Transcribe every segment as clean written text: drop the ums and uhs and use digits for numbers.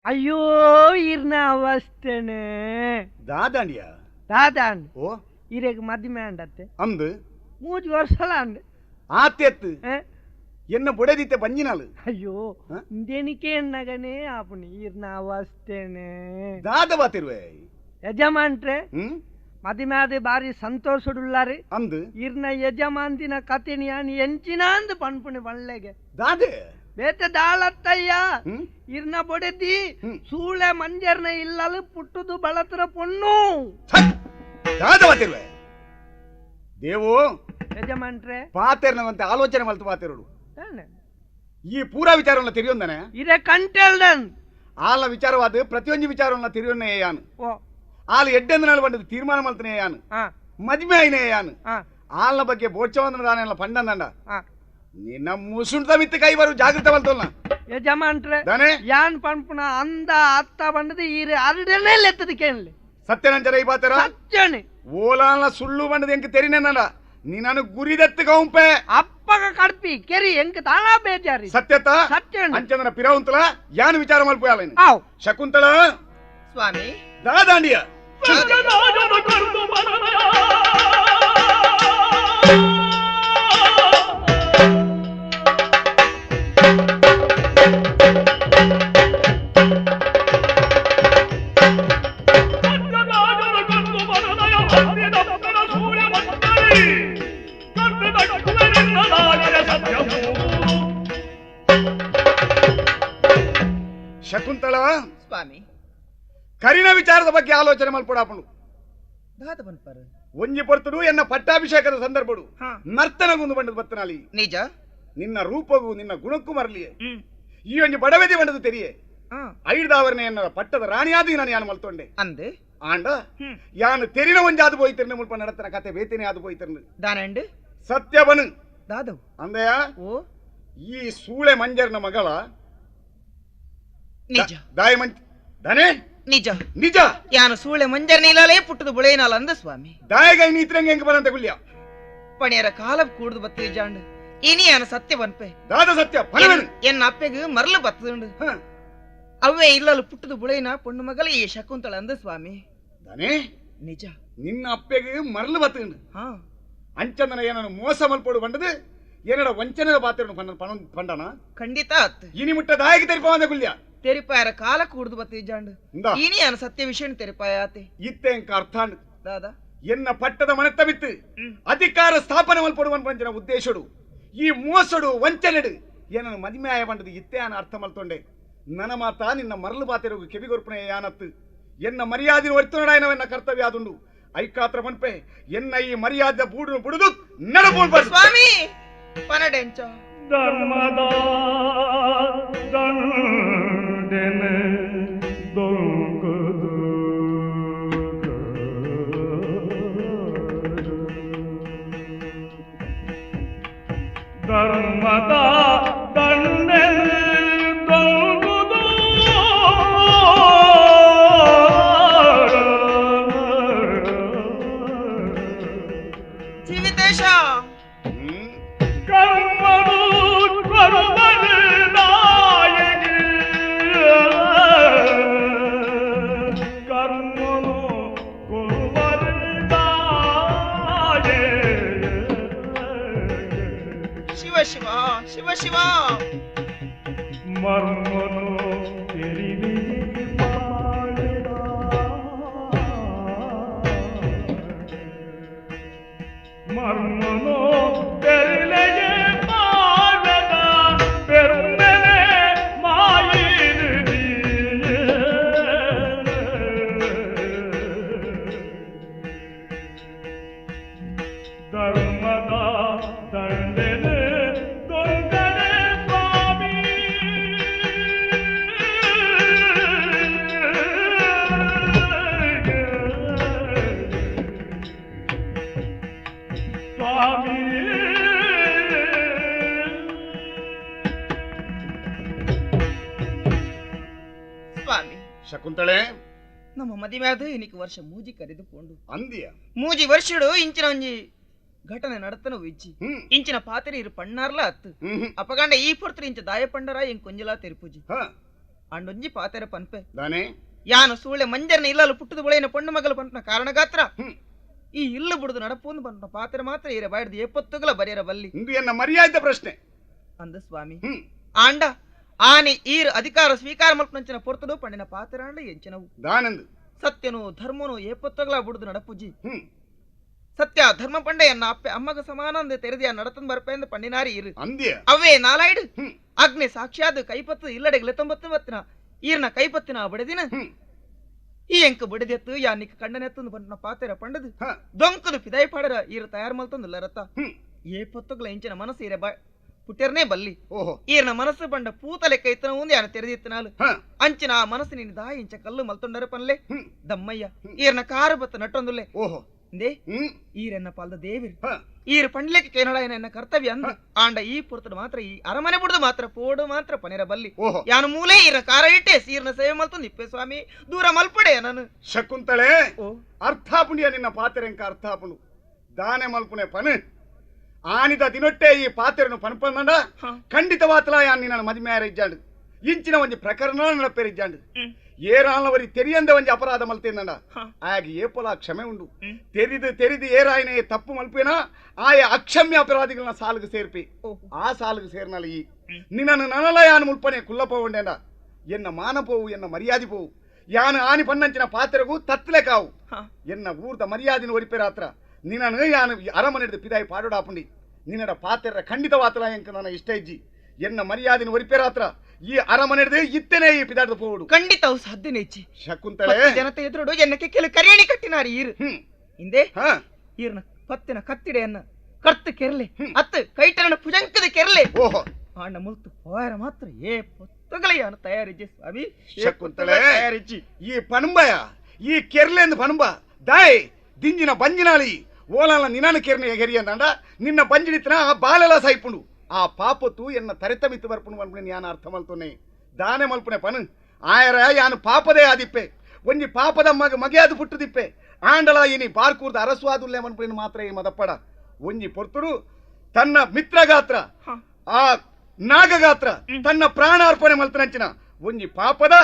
ಅಯ್ಯೋ ಇರ್ನ ಅವಸ್ಥೆನೆ దాదాండియా దాదాండి ఓ ఇరేకు మధ్యమే అండತ್ತೆ అందు 3 ವರ್ಷలా అండి ఆతెత్తు ఎన్న బుడదితే పంజినాలు అయ్యో ఇందేనికే అన్నగానే ఆపుని ఇర్న అవస్థೆನೆ దాదవా తిరువే ಯಜಮಾನ್ರೆ ಮದಿಮ್ಯಾದೆ ಬಾರಿ ಸಂತೋಷಡುಲ್ಲಾರಿ ಅಂದು ಇರ್ನ ಯಜಮಾಂತಿನ ಕಥೆನಿಯಾನಿ ಎಂಚಿನ ಅಂದು ಪನ್ಪುಣಿ ಬಳ್ಳೆಗೆ దాదే ಬೇತೆ ದಾಳತ್ತಯ್ಯ ಇರ್ನ ಬೊಡೆದಿ ಸೂಳೆ ಮಂಜರ್ನ ಇಲ್ಲಲು ಪುಟ್ಟುದು ಬಳತರ ಪೊಣ್ಣು దాదవా తిరువే దేవు ಯಜಮಾನ್ರೆ పాతేర్నవంత ఆలోచన మల్తు పాతేరుడు ఈ పూరా విచారంలో తిరిగిందనే ఇదే కంటెల్డన్ ఆళ్ళ విచారవాదు ప్రతియొంజి విచారంలో తిరిగినేయాను ఓ వాళ్ళు ಎಡ್ಡೆಂದನಾಳು ಬಂದದ್ದು ತೀರ್ಮಾನ ಮಲ್ತನೇಯಾನು ಮದ್ಮೆ ಐನೇಯಾನು ಆళ్ళ ಬಗ್ಗೆ ಬೋಡ್ಚವಂದನ ದಾನೆಲ್ಲ ಪಂಡಂದಂಡ ನಿನ್ನ ಮುಸುಂಟ ಮಿತ್ತ ಕೈ ಬರು ಜಾಗೃತ ಮಲ್ತೋಲ್ನ ಯಜಮಾನ್ರೆ ದಾನೆ ಯಾನ್ ಪಂಪುನ ಅಂದ ಅತ್ತ ಬಂದದು ಈರೆ ಅರಡನೇ ಲೆತ್ತದ ಕೇಳಲಿ ಸತ್ಯನಂಜರ ಈ ಬಾತರ ಸತ್ಯನೆ ಓಲಾನ ಸುಳ್ಳು ಬಂದದ ಎಂಕ ತೆರಿನೆನ್ನಡ ನೀನು ಗುರಿದತ್ತು ಗೌಂಪೆ ಅಪ್ಪಗ ಕಡ್ಪಿ ಕೆರಿ ಎಂಕ ತಾನ ಬೇಜಾರಿ ಸತ್ಯತ ಸತ್ಯನೆ ಅಂಚಂದನ ಪಿರವಂತಲ ಯಾನು ವಿಚಾರ ಮಲ್ಪುಯಾಲೇನು ಆವ್ ಶಕುಂತಳ ಸ್ವಾಮಿ ದಾದಾಂಡಿಯ ಶಕುಂತಳ ಸ್ವಾಮಿ ಕರಿನ ವಿಚಾರದ ಬಗ್ಗೆ ಆಲೋಚನೆ ಮಲ್ಪಡಾಪನು ಒಂಜಿ ಪೊರ್ತುಡು ಎನ್ನ ಪಟ್ಟಾಭಿಷೇಕದ ಸಂದರ್ಭಡು ನರ್ತನಗೊಂದು ಬಂಡದ ಬತ್ತನಾಲಿ ನಿಜ ನಿನ್ನ ರೂಪಗೂ ನಿನ್ನ ಗುಣಕ್ಕೂ ಮರಲಿಯೇ ಈ ಒಂಜಿ ಬಡವೆದಿ ಬಂಡದು ತೆರಿಯೇ ಐಡ್ದಾವರನೆ ಎನ್ನ ಪಟ್ಟದ ರಾಣಿಯಾದಿ ನಾನು ಯಾನು ಮಲ್ತೊಂಡೆ ಅಂದೆ ಆಂಡ ಯಾನು ತೆರಿನ ಒಂಜಾದು ಪೋಯ್ತಿರ್ನೆ ಮುಲ್ಪ ನಡತನ ಕತೆ ಬೇತೇನೆ ಆದು ಪೋಯ್ತಿರ್ನೆ ದಾನಂಡು ಸತ್ಯವನು ದಾದವ್ ಅಂದೆಯ ಓ ಈ ಸೂಳೆ ಮಂಜರ್ನ ಮಗಳ ನಿಜ ದಾಯ ಮಂಜ ದಾನೆ ನಿಜ ನಿಜ ಯಾನು ಸೂಳೆ ಮಂಜರ್ ನೀಲಾಲೇ ಪುಟ್ಟದು ಬುಳೇನಾಲ ಅಂದ ಸ್ವಾಮಿ ದಾಯಗೈ ನೀತ್ರಂಗೆ ಹೆಂಗ ಬರಂತ ಗುಲ್ಯ ಪಣಿಯರ ಕಾಲ ಕೂಡ್ದು ಬತ್ತಿ ಜಾಂಡು ಇನಿ ಯಾನು ಸತ್ಯ ಬನ್ಪೆ ದಾದ ಸತ್ಯ ಫಲವನು ಎನ್ನ ಅಪ್ಪೆಗೆ ಮರಲು ಬತ್ತದುಂಡು ಅವೇ ಇಲ್ಲಲು ಪುಟ್ಟದು ಬುಳೇನ ಪೊಣ್ಣು ಮಗಲ ಈ ಶಕುಂತಳ ಅಂದ ಸ್ವಾಮಿ ದಾನೆ ನಿಜ ನಿನ್ನ ಅಪ್ಪೆಗೆ ಮರಲು ಬತ್ತುಂಡು ಹಾ ಅಂಚಂದನ ಏನನ್ನು ಮೋಸ ಮಲ್ಪೋಡು ಬಂಡದು ಏನಡ ವಂಚನೆದ ಪಾತ್ರನು ಪಂಡನ ಖಂಡಿತ ಅತ್ತು ಇನಿ ಮುಟ್ಟ ದಾಯಗೆ ತೆರಿಪವಂದ ಗುಲ್ಯ ತೆರಿಪಾಯರ ಕಾಲ ಕೂಡ್ದು ಬತ್ತಿ ಜಾಂಡು ಇನಿ ಯಾನು ಸತ್ಯ ವಿಷಯ ತೆರಿಪಾಯ ಆತೆ ಇತ್ತೆ ಎಂಕ ಅರ್ಥಾಂಡು ದಾದಾ ಎನ್ನ ಪಟ್ಟದ ಮನೆತ್ತ ಬಿತ್ತು ಅಧಿಕಾರ ಸ್ಥಾಪನೆ ಮಲ್ಪಡುವನ್ ಪಂಚನ ಉದ್ದೇಶಡು ಈ ಮೋಸಡು ವಂಚನೆಡು ಏನನ್ನು ಮದಿಮೆಯಾಯ ಬಂಡದು ಇತ್ತೆ ಅನ್ನ ಅರ್ಥ ಮಲ್ತೊಂಡೆ ನನ್ನ ಮಾತ ನಿನ್ನ ಮರಳು ಬಾತಿರೋಗು ಕೆವಿಗೊರ್ಪಣೆ ಯಾನತ್ತು ಎನ್ನ ಮರ್ಯಾದಿನ ಒರ್ತುನಡಾಯನವೆನ್ನ ಕರ್ತವ್ಯ ಆದುಂಡು ಐಕಾತ್ರ ಮನ್ಪೆ ಎನ್ನ ಈ ಮರ್ಯಾದೆ ಬೂಡು ಬುಡುದು ನಡಬೋಡ್ ಸ್ವಾಮಿ ಪನಡೆಂಚ ಧರ್ಮದ ದಂಡೆನೆ ದೊಂಗುದು ಧರ್ಮದ ದಂಡೆನೆ ದೊಂಗುದು ಜೀವಿತೇಶ ಕರ್ಮನು ಕರುಣನೆ ನಾಯಕಿ ಕರ್ಮನು ಕುರುವರಿದಾಯೆ ಶಿವ ಶಿವ ಶಿವ ಶಿವ ಮರ್ಮನು ತೆರಿದಿ ಮಾಡಿದ ಮರ್ಮನು ತೆರಿಲೆಗೆ ಮಾಡದ ಬೆರ್ಮೆನೆ ಮಾಯಿರುದಿ ಧರ್ಮದ ದಂಡೆನೆ ದೊಂಗನೆ ಸ್ವಾಮಿ ಸ್ವಾಮಿ ಸ್ವಾಮಿ ಶಕುಂತಳೆ ನಮ್ಮ ಮದುವೆ ಆದ ಇನಿಕ್ ವರ್ಷ ಮೂಜಿ ಕರೆದುಕೊಂಡು ಅಂದಿಯ ಮೂಜಿ ವರ್ಷಡು ಇಂಚಿನ ಒಂಜಿ ಘಟನೆ ನಡತನ ವಿಜ್ಜಿ ಇಂಚಿನ ಪಾತ್ರೆ ಇರು ಪಣ್ಣಾರ್ಲ ಅತ್ತು ಅಪಗಂಡ ಈ ಪೊರ್ತರು ಇಂಚ ದಾಯ ಪಂಡರ ಇಂಕ್ ಕೊಂಜಲಾ ತೆರುಪುಜಿ ಅಂಡೊಂಜಿ ಪಾತೆರ ಪನ್ಪೆ ದಾನೆ ಯಾನು ಸೂಳೆ ಮಂಜರ್ನ ಇಲ್ಲಲು ಪುಟ್ಟದ ಬುಳೆನ ಪೊಣ್ಣು ಮಗಲು ಪಂಪನ ಕಾರಣಗಾತ್ರ ಈ ಇಲ್ಲು ಬಿಡುದು ನಡಪುಂದು ಪಂಪನ ಪಾತೆರ ಮಾತ್ರ ಇರ ಬಾಯ್ದು ಎಪ್ಪತ್ತುಗಳ ಬರೆಯರ ಬಲ್ಲಿ ಇಂದು ಎನ್ನ ಮರ್ಯಾದ ಪ್ರಶ್ನೆ ಅಂದ ಸ್ವಾಮಿ ಆಂಡ ಆನೆ ಈರ್ ಅಧಿಕಾರ ಸ್ವೀಕಾರ ಮಲ್ಪನಂಚಿನ ಪೊರ್ತಡು ಪಣ್ಣಿನ ಪಾತೆರಾಂಡ ಎಂಚಿನವು ದಾನಂದು ಸತ್ಯನು ಧರ್ಮನು ಎಪ್ಪತ್ತೊಗಲ ಬಿಡುದು ನಡಪುಜಿ ಸತ್ಯ ಧರ್ಮ ಪಂಡೆ ಎನ್ನ ಅಪ್ಪೆ ಅಮ್ಮಗ ಸಮಾನಂದ ತೆರೆದಿಯ ನಡತನ್ ಬರ್ಪೆಂದು ಪಣ್ಣಿನಾರಿ ಇರು ಅಂದ್ಯ ಅವೇ ನಾಲಾಯ್ಡು ಅಗ್ನಿ ಸಾಕ್ಷಾತ್ ಕೈಪತ್ತು ಇಲ್ಲಡೆಗ್ಲೆ 99 ಈರ್ನ ಕೈಪತ್ತಿನ ಬಡದಿನ ಈ ಎಂಕ ಬಡದೆತ್ತು ಯಾನಿಕ್ ಕಣ್ಣನೆತ್ತು ಪಂಡ ಪಾತೆರ ಪಂಡದು ದೊಂಕದು ಪಿದಾಯಿ ಪಾಡರ ಈರ ತಯಾರು ಮಲ್ತಂದು ರಥ ಏಪತ್ತೊಗಲ ಇಂಚಿನ ಮನಸ್ಸು ಇರೆ ಪುಟ್ಟಿರ್ನೇ ಬಲ್ಲಿ ಈರ್ನ ಮನಸ್ಸು ಬಂಡ ಪೂತ ಲೆಕ್ಕ ಇತ್ತನ ಮುಂದೆ ಯಾನ ತೆರೆದಿತ್ತನಾಲು ಅಂಚಿನ ಆ ಮನಸ್ಸಿನ ದಾಯಿ ಇಂಚ ಕಲ್ಲು ಮಲ್ತೊಂಡರ ಪನ್ಲೆ ದಮ್ಮಯ್ಯ ಈರ್ನ ಕಾರು ಬತ್ತ ನಟ್ಟೊಂದುಲ್ಲೆ ಇಂದೇ ಈರೆನ್ನ ಪಾಲ್ದ ದೇವಿರ್ ಈರ್ ಪಂಡ್ಲೆಕ್ಕೆ ಕೇನಡ ಎನ್ನ ಕರ್ತವ್ಯ ಅಂದ ಆಂಡ ಈ ಪುರ್ತದ ಮಾತ್ರ ಈ ಅರಮನೆ ಬಿಡುದು ಮಾತ್ರ ಪೋಡು ಮಾತ್ರ ಪನೆರ ಬಲ್ಲಿ ಯಾನು ಮೂಲೆ ಈರ್ನ ಕಾರ ಇಟ್ಟೆ ಸೀರ್ನ ಸೇವೆ ಮಲ್ತೊಂದು ಇಪ್ಪೆ ಸ್ವಾಮಿ ದೂರ ಮಲ್ಪಡೆ ನಾನು ಶಕುಂತಳೆ ಅರ್ಥಾಪುಣಿಯ ನಿನ್ನ ಪಾತೆರೆಂಕ ಅರ್ಥಾಪುಣು ದಾನೆ ಮಲ್ಪುನೆ ಪನೆ ಆನಿದ ದಿನೊಟ್ಟೆ ಈ ಪಾತೆರನು ಪನ್ಪಂದ ಖಂಡಿತವಾತಲ ಯಾನ್ ನಿನ್ನ ಮದಿಮೆಯಾರ ಇಜ್ಜಾಂಡು ಇಂಚಿನ ಒಂಜಿ ಪ್ರಕರಣ ನಡಪೇರಿಜ್ಜಾಂಡು ಏರಾನವರಿ ತೆರಿಯಂದ ಒಂಜಿ ಅಪರಾಧ ಮಲ್ತೇಂದಂಡ ಆಗ ಏಪಲ ಕ್ಷಮೆ ಉಂಡು ತೆರಿದು ಏರಾಯನೆ ತಪ್ಪು ಮಲ್ಪೇನ ಆಯ ಅಕ್ಷಮ್ಯ ಅಪರಾಧಿಗಳನ್ನ ಸಾಲಿಗೆ ಸೇರ್ಪಿ ಆ ಸಾಲಿಗೆ ಸೇರ್ನಲ್ಲ ಈ ನಿನ್ನನ್ನು ನನಲ ಯಾನು ಮುಲ್ಪನೆ ಕುಲ್ಲಪ್ಪ ಉಂಡೆಂಡ ಎನ್ನ ಮಾನ ಪೋವು ಎನ್ನ ಮರ್ಯಾದೆ ಪೋವು ಯಾನು ಆನಿ ಪನ್ನಂಚಿನ ಪಾತೆರಗೂ ತತ್ಲೆ ಕಾವು ಎನ್ನ ಊರ್ದ ಮರ್ಯಾದಿನ ಒರಿಪೇರ ಹತ್ರ ನಿನ್ನ ಯಾನು ಅರಮನೆ ಪಿದಾಯಿ ಪಾಡೋಡಾಪುಂಡಿ ನಿನ್ನಡ ಪಾತೆರ ಖಂಡಿತವಾತಲ ಎಂಕ ನನ್ನ ಇಷ್ಟ ಇಜ್ಜಿ ಎನ್ನ ಮರ್ಯಾದಿನ ಒರಿಪೇರ ಹತ್ರ ಈ ಅರಮನೆ ಇತ್ತೇನೆ ಈ ಪಿದಾಡ್ದು ಪೋಡು ಖಂಡಿತ ಅವು ಸಾಧ್ಯನೇ ಇಚ್ಚಿ ಶಕುಂತಳೆ ಜನತೆ ಎದುರುಡು ಎನ್ನಕ್ಕೆ ಕೆಲ ಕರಿಯಣಿ ಕಟ್ಟಿನಾರಿ ಈರು ಹಿಂದೆ ಈರ್ನ ಪತ್ತಿನ ಕತ್ತಿಡೆಯನ್ನ ಕರ್ತು ಕೆರ್ಲೆ ಅತ್ತು ಕೈಟರನ ಭುಜಂಕದ ಕೆರ್ಲೆ ಆಂಡ ಮುಲ್ತು ಹೋಯರ ಮಾತ್ರ ಏ ಪೊತ್ತಗಳೆಯನ್ನು ತಯಾರಿಜ್ಜಿ ಸ್ವಾಮಿ ಶಕುಂತಳೆ ತಯಾರಿಜ್ಜಿ ಈ ಪಣಂಬಯ ಈ ಕೆರ್ಲೆಂದು ಪಣಂಬ ದಾಯ್ ದಿಂಜಿನ ಬಂಜಿನಾಳಿ ಓಲನ ನಿನ್ನ ಕೆರ್ನೆ ಗೆರಿ ಅಂದಂಡ ನಿನ್ನ ಬಂಜಿಡಿತನ ಆ ಬಾಲೆಲ್ಲ ಸೈಪುಂಡು ಆ ಪಾಪತ್ತು ಎನ್ನ ತರೆತ ಮಿತ್ತು ಬರ್ಪುಣು ಮಲ್ಪನೆ ಯಾನ ಅರ್ಥ ಮಲ್ತೊನೆ ದಾನೆ ಮಲ್ಪನೆ ಪನು ಆಯರ ಯಾನು ಪಾಪದೇ ಆದಿಪ್ಪೆ ಒಂಜಿ ಪಾಪದ ಮಗೆಯಾದು ಪುಟ್ಟದಿಪ್ಪೆ ಆಂಡಲ ಇನಿ ಬಾರ್ಕೂರ್ದ ಅರಸ್ವಾದುಲ್ಲೆ ಮನ್ಪುಣಿನ ಮಾತ್ರ ಈ ಮದಪ್ಪಡ ಒಂಜಿ ಪೊರ್ತುಡು ತನ್ನ ಮಿತ್ರಗಾತ್ರ ಆ ನಾಗಗಾತ್ರ ತನ್ನ ಪ್ರಾಣಾರ್ಪಣೆ ಮಲ್ತನಂಚಿನ ಒಂಜಿ ಪಾಪದ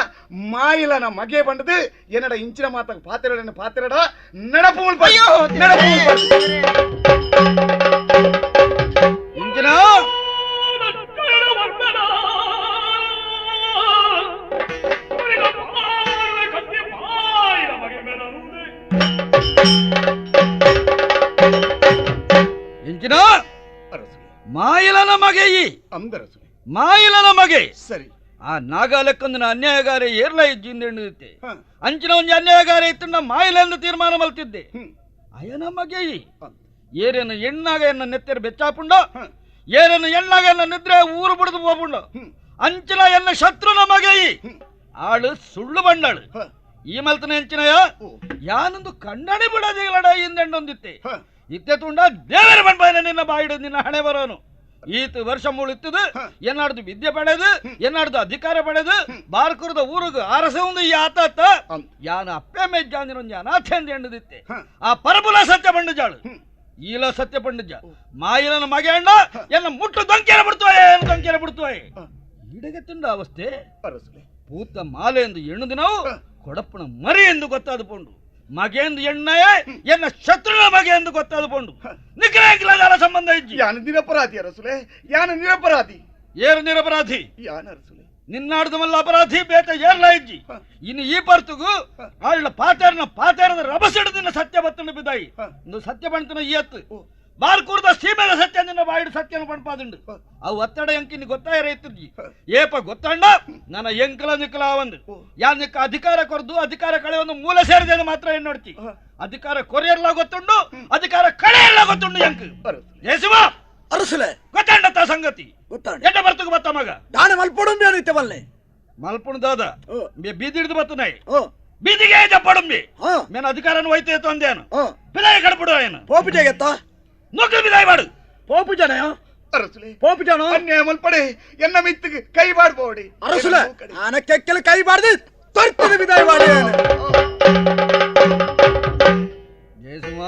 ಮಾಯಿಲನ ಮಗೆ ಬಂಡದು ಏನಡ ಇಂಚಿನ ಮಾತ ಪಾತೆರಡ ನಡಪು ಇಂಚಿನ ಇಂಚಿನ ಮಾಯಿಲನ ಮಗೆ ಅಂದರಸು ಮಾಯಿಲನ ಮಗೆ ಸರಿ ಆ ನಾಗಾಲೆಕ್ಕೊಂದಿನ ಅನ್ಯಾಯಗಾರ ಏರ್ಲ ಇಜ್ಜಿಂದೆಂಡಿದ್ದೆ ಅಂಚಿನ ಒಂಜಿ ಅನ್ಯಾಯಗಾರ ಇತ್ತು ಮಾಯಿಲೆಂದು ತೀರ್ಮಾನ ಮಲ್ತಿದ್ದೆ ಅಯ್ಯನ ಮಗೆ ಏರೇನು ಎಣ್ಣಾಗ ಎನ್ನ ನೆತ್ತೆರ ಬೆಚ್ಚಾಪುಂಡ ಏರೇನು ಎಣ್ಣಾಗ ಎನ್ನ ನಿದ್ರೆ ಊರು ಬಿಡದು ಹೋಗುಂಡ ಅಂಚಿನ ಎನ್ನ ಶತ್ರುನ ಮಗೆ ಆಳು ಸುಳ್ಳು ಬಂಡಾಳು ಈ ಮಲ್ತನ ಹೆಂಚಿನಯ ಯಾನೊಂದು ಕಣ್ಣಣಿ ಬಿಡದಿಲ್ಲಡ ಹಿಂದೆಂಡೊಂದಿತ್ತೆ ಇತ್ತೆ ತುಂಡ ದೇವರ ಬಂಡ್ಬಾಯನ ನಿನ್ನ ಬಾಯಿಡು ನಿನ್ನ ಹಣೆ ಬರೋನು ಈತ ವರ್ಷ ಮೂಳಿತ್ತದು ಎನ್ನಾಡ್ದು ವಿದ್ಯೆ ಪಡೆದು ಎನ್ನಾಡ್ದು ಅಧಿಕಾರ ಪಡೆದು ಬಾರ್ಕುರದ ಊರುಗ ಅರಸ ಒಂದು ಈ ಆತಾತ ಯಾನ ಅಪ್ಪೆ ಮೆಜ್ಜಾಂದಿನ ಅನಾಥೆಂದು ಎಂಡದಿತ್ತೆ ಆ ಪರಬುಲ ಸತ್ಯ ಬಂಡಜಾಳು ಈಲ ಸತ್ಯ ಬಂಡಜ ಮಾಯಿಲನ ಮಗೆ ಅಂಡ ಎನ್ನ ಮುಟ್ಟು ದೊಂಕೆರ ಬಿಡ್ತುವೆ ಈಡೆಗೆ ತಿಂಡ ಅವಸ್ಥೆ ಪೂತ ಮಾಲೆ ಎಂದು ಎಣ್ಣು ದಿನವು ಕೊಡಪ್ಪನ ಮರಿ ಎಂದು ಗೊತ್ತಾದ ಪೋಂಡು ಮಗೆ ಎಂದು ಎಣ್ಣಯ ಎನ್ನ ಶತ್ರುನ ಮಗೆ ಎಂದು ಗೊತ್ತಾದ ಪೋಂಡು ನಿಗ್ರಹ ಸಂಬಂಧ ಇಜ್ಜಿ ಯಾನು ನಿರಪರಾಧಿ ಅರಸುಲೆ ಯಾನು ನಿರಪರಾಧಿ ಏರು ನಿರಪರಾಧಿ ಯಾನ ಅರಸುಲೆ ನಿನ್ನಾಡ್ದಮಲ್ಲ ಅಪರಾಧಿ ಬೇತ ಏರ್ಲ ಇಜ್ಜಿ ಇನ್ನು ಈ ಪರ್ತುಗು ಆಳ್ನ ಪಾತೇರದ ರಭಸಿಡು ನಿನ್ನ ಸತ್ಯ ಬತ್ತನ್ನು ಬಿದ್ದಾಯಿ ಒಂದು ಸತ್ಯ ಬಣ್ತನ ಈ ಎತ್ತು ಬಾರ್ಕೂರ್ದ ಸೀಮೆದ ಸತ್ಯ ನಿನ್ನ ಬಾಯಿಡು ಸತ್ಯನ ಪಣ್ಪಾದುಂಡು ಅವು ಒತ್ತಡ ಎಂಕಿನಿ ಗೊತ್ತಾಯ ರೈತರ್ಜಿ ಏಪ ಗೊತ್ತಂಡ ನನ್ನ ಎಂಕಲ ನಿಕ್ಕಲ ಒಂದು ಯಾ ನಿಕ್ಕ ಅಧಿಕಾರ ಕೊರ್ದು ಅಧಿಕಾರ ಕಳೆ ಒಂದು ಮೂಲ ಸೇರಿದೆ ಮಾತ್ರ ಏನ್ ನೋಡ್ತಿ ಅಧಿಕಾರ ಕೊರೆಯಲ್ಲ ಗೊತ್ತುಂಡು ಅಧಿಕಾರ ಕಳೆಯಲ್ಲ ಗೊತ್ತುಂಡು ಎಂಕ್ ಯೇಸುವ ಅರಸಲೆ ಗೊತ್ತಂಡತ್ತ ಸಂಗತಿ ಗೊತ್ತಾಂಡ ಎಡ್ಡ ಬರ್ತುಗ ಬತ್ತ ಮಗ ದಾನೆ ಮಲ್ಪೊಡುಂಬಿ ಅನಿತ್ತೆ ಬಲ್ಲೆ ಮಲ್ಪುಣ್ ದಾದ ಬೀದಿ ಹಿಡಿದು ಬತ್ತು ನಾಯಿ ಬೀದಿಗೆ ಜಪ್ಪಡುಂಬಿ ಮೇನ ಅಧಿಕಾರನ ಹೋಯ್ತು ಅಂದೇನು ಬಿದಾಯ ಕಡ್ಬಿಡು ಏನು ಪೋಪು ಜಗತ್ತ ನೌಕರಿ ಬಿದಾಯ ಮಾಡು ಪೋಪು ಜನಯ ಅರಸುಲೆ ಪೋಪು ಜನ ಅನ್ಯಾಯ ಮಲ್ಪಡೆ ಎನ್ನ ಮಿತ್ತಿಗೆ ಕೈ ಬಾಡ್ಬೋಡಿ ಅರಸುಲೆ ಆನ ಕೆಕ್ಕಲ ಕೈ ಬಾಡ್ದು ತೊರ್ತದ ವಿದಾಯ ಮಾಡಿ ಜಯಸುಮ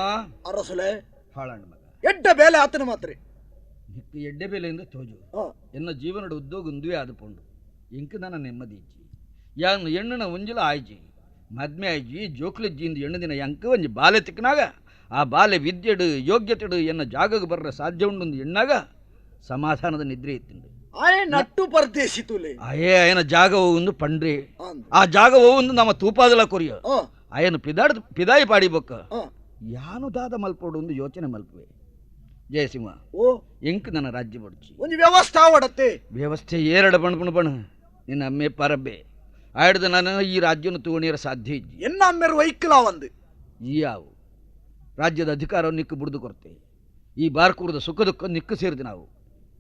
ಅರಸುಲೆ ಹಾಳಣ್ಣ ಮಗ ಎಡ್ಡ ಬೇಲೆ ಆತನ ಮಾತ್ರ ನಿಕ್ಕ ಎಡ್ಡೆ ಬೇಲೆಯಿಂದ ತೋಜು ಎನ್ನ ಜೀವನದ ಉದ್ಯೋಗ ಒಂದುವೇ ಆದುಕೊಂಡು ಇಂಕ ನನ್ನ ನೆಮ್ಮದಿ ಇಜ್ಜಿ ಯಾನು ಹೆಣ್ಣನ ಒಂಜಿಲ ಆಯ್ಜಿ ಮದ್ಮೆ ಆಯ್ಜಿ ಜೋಕ್ಲಜ್ಜಿಯಿಂದ ಹೆಣ್ಣು ದಿನ ಎಂಕ ಒಂಜಿ ಬಾಲೆ ತಿಕ್ಕನಾಗ ಆ ಬಾಲೆ ವಿದ್ಯೆಡು ಯೋಗ್ಯತೆಡು ಎನ್ನ ಜಾಗಕ್ಕೆ ಬರ್ರ ಸಾಧ್ಯ ಉಂಡು ಎಣ್ಣಾಗ ಸಮಾಧಾನದ ನಿದ್ರೆ ಇತ್ತಿಂಡು ಆಯ ನಟ್ಟು ಪರದೇಶಿ ತುಲೆ ಅಯ್ಯೇ ఆయన ಜಾಗ ಹೋಗುಂದು ಪಂಡ್ರಿ ಅಂದ್. ಆ ಜಾಗ ಹೋಗುಂದು ನಮ್ಮ ತೂಪಾದಲ ಕೊರಿಯ ಆ, ఆయన ಪಿದಾಯಿ ಪಾಡಿಬೊಕ್ಕ ಆ. ಯಾನು ದಾದ ಮಲ್ಪೋಡು ಒಂದು ಯೋಚನೆ ಮಲ್ಪುವೆ ಜಯಸಿಂಹ ಓ ಎಂಕ್ ನನ್ನ ರಾಜ್ಯ ಬಡ್ಚಿ ಒಂದು ವ್ಯವಸ್ಥೆ ಅವಡತ್ತೆ ವ್ಯವಸ್ಥೆ ಏರಡ ಬಣ್ಣ ನಿನ್ನ ಅಮ್ಮೆ ಪರಬ್ಬೆ ಆಯ್ಡ್ದು ನಾನು ಈ ರಾಜ್ಯವನ್ನು ತಗೊಂಡಿರ ಸಾಧ್ಯ ಇಜ್ಜಿ ಎನ್ನ ಅಮ್ಮೆರು ವೈಕಲ ಒಂದು ಯಾವು ರಾಜ್ಯದ ಅಧಿಕಾರವನ್ನು ನಿಕ್ಕು ಬಿಡ್ದು ಕೊರತೆ ಈ ಬಾರ್ಕೂರದ ಸುಖ ದುಃಖ ನಿಕ್ಕು ಸೇರಿದೆ ನಾವು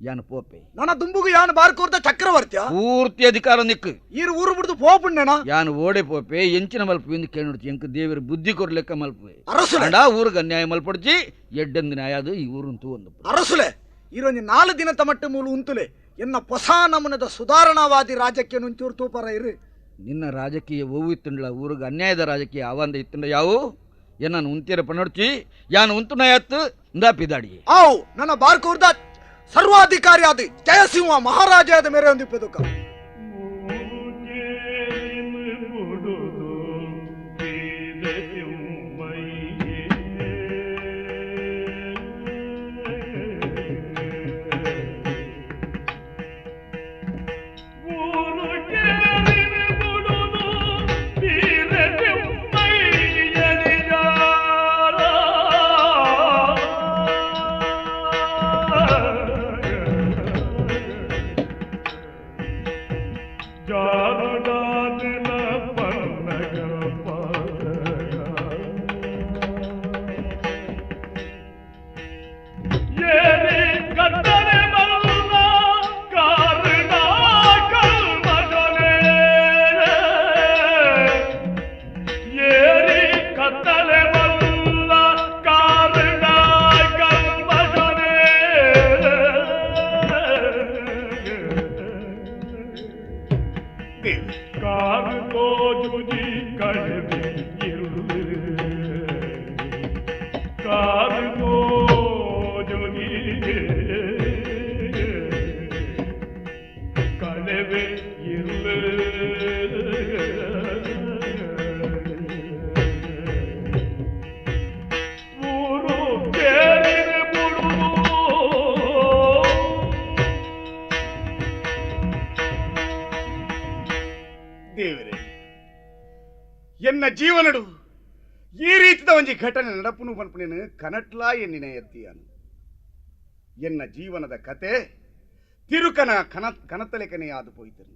ಯಾನು ಪೋಪೆ ನನ್ನ ದುಂಬುಗು ಯಾನು ಬಾರ್ಕೋರ್ದ ಚಕ್ರವರ್ತಿಯ ಪೂರ್ತಿ ಅಧಿಕಾರ ನಿಕ್ಕು ಈರು ಊರು ಬಿಡ್ದು ಪೋಪುಣ್ಣೇನ ಯಾನು ಓಡೆ ಪೋಪೆ ಎಂಚಿನ ಮಲ್ಪು ಎಂದು ಕೇಳಿ ಎಂಕ ದೇವರ ಬುದ್ಧಿ ಕೊರ್ಲೆಕ್ಕ ಮಲ್ಪುವೆ ಅರಸುಲೆ ಅಂಡ ಊರಿಗೆ ಅನ್ಯಾಯ ಮಲ್ಪಡ್ಚಿ ಎಡ್ಡಂದು ನ್ಯಾಯ ಅದು ಈ ಊರಂತೂ ಒಂದು ಅರಸುಲೆ ಈರೊಂದು 4 ದಿನದ ಮಟ್ಟ ಮೂಲು ಉಂತುಲೆ ಎನ್ನ ಹೊಸ ನಮನದ ಸುಧಾರಣಾವಾದಿ ರಾಜ್ಯಕ್ಕೆ ನುಂಚೂರು ತೂಪರ ಇರು ನಿನ್ನ ರಾಜಕೀಯ ಓವು ಇತ್ತಂಡ್ಲ ಊರಿಗೆ ಅನ್ಯಾಯದ ರಾಜಕೀಯ ಅವಂದ ಇತ್ತಂಡ ಯಾವು ಎನ್ನ ಉಂತಿರ ಪನಡ್ಚಿ ಯಾನು ಉಂತುನ ಎತ್ತು ಇಂದಾ ಪಿದಾಡಿ ಆವು ನನ್ನ ಬಾರ್ಕೋರ್ದ ಸರ್ವಾಧಿಕಾರಿ ಆದ ಜಯಸಿಂಹ ಮಹಾರಾಜಾದ ಮೇರೆ ಒಂದು ಪೆದುಕ ದೇವರೇ ಎನ್ನ ಜೀವನಡು ಈ ರೀತಿದ ಒಂಜಿ ಘಟನೆ ನಡಪುನು ಪನ್ಪುನೇನು ಕನಟ್ಲಾ ಎನ್ನಿನ ಎತ್ತಿಯಾನು ಎನ್ನ ಜೀವನದ ಕತೆ ತಿರುಕನ ಕನತಲೆಕನೇ ಆದು ಪೋಯ್ತನು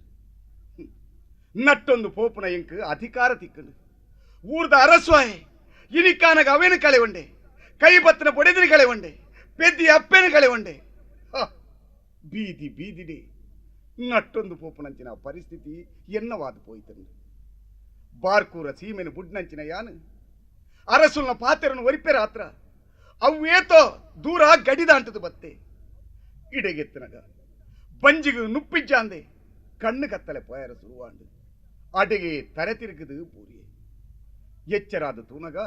ನಟ್ಟೊಂದು ಪೋಪುನ ಎಂಕ್ ಅಧಿಕಾರ ತಿಕ್ಕನು ಊರ್ದ ಅರಸ್ವಾಯ್ ಇನಿಕಾನಗ ಅವೇನು ಕಳೆವಂಡೆ ಕೈಬತ್ತನ ಪೊಡೆದಿನ ಕಳೆವಂಡೆ ಪೆದ್ದಿ ಅಪ್ಪೆನ ಕಳೆವಂಡೆ ಬೀದಿ ಬೀದಿಡೆ ನಟ್ಟೊಂದು ಪೋಪುನಂಚಿನ ಪರಿಸ್ಥಿತಿ ಎನ್ನವಾದು ಪೋಯ್ತನು ಬಾರ್ಕೂರ ಸೀಮೆನು ಬುಡ್ನಂಚಿನ ಯಾನು ಅರಸುಲ್ನ ಪಾತೆರನ್ನು ಒರಿಪೆರ ಹತ್ರ ಅವೇತೋ ದೂರ ಗಡಿದ ಅಂಟದು ಬತ್ತೆ ಇಡೆಗೆತ್ತನಗ ಬಂಜಿಗು ನುಪ್ಪಿಜ್ಜಾಂದೆ ಕಣ್ಣು ಕತ್ತಲೆ ಪೋಯರ ಸುರುವಾಂಡು ಅಡೆಗೆ ತರೆ ತಿರುಗದು ಪೂರಿಯೆ ಎಚ್ಚರಾದ ತೂನಗ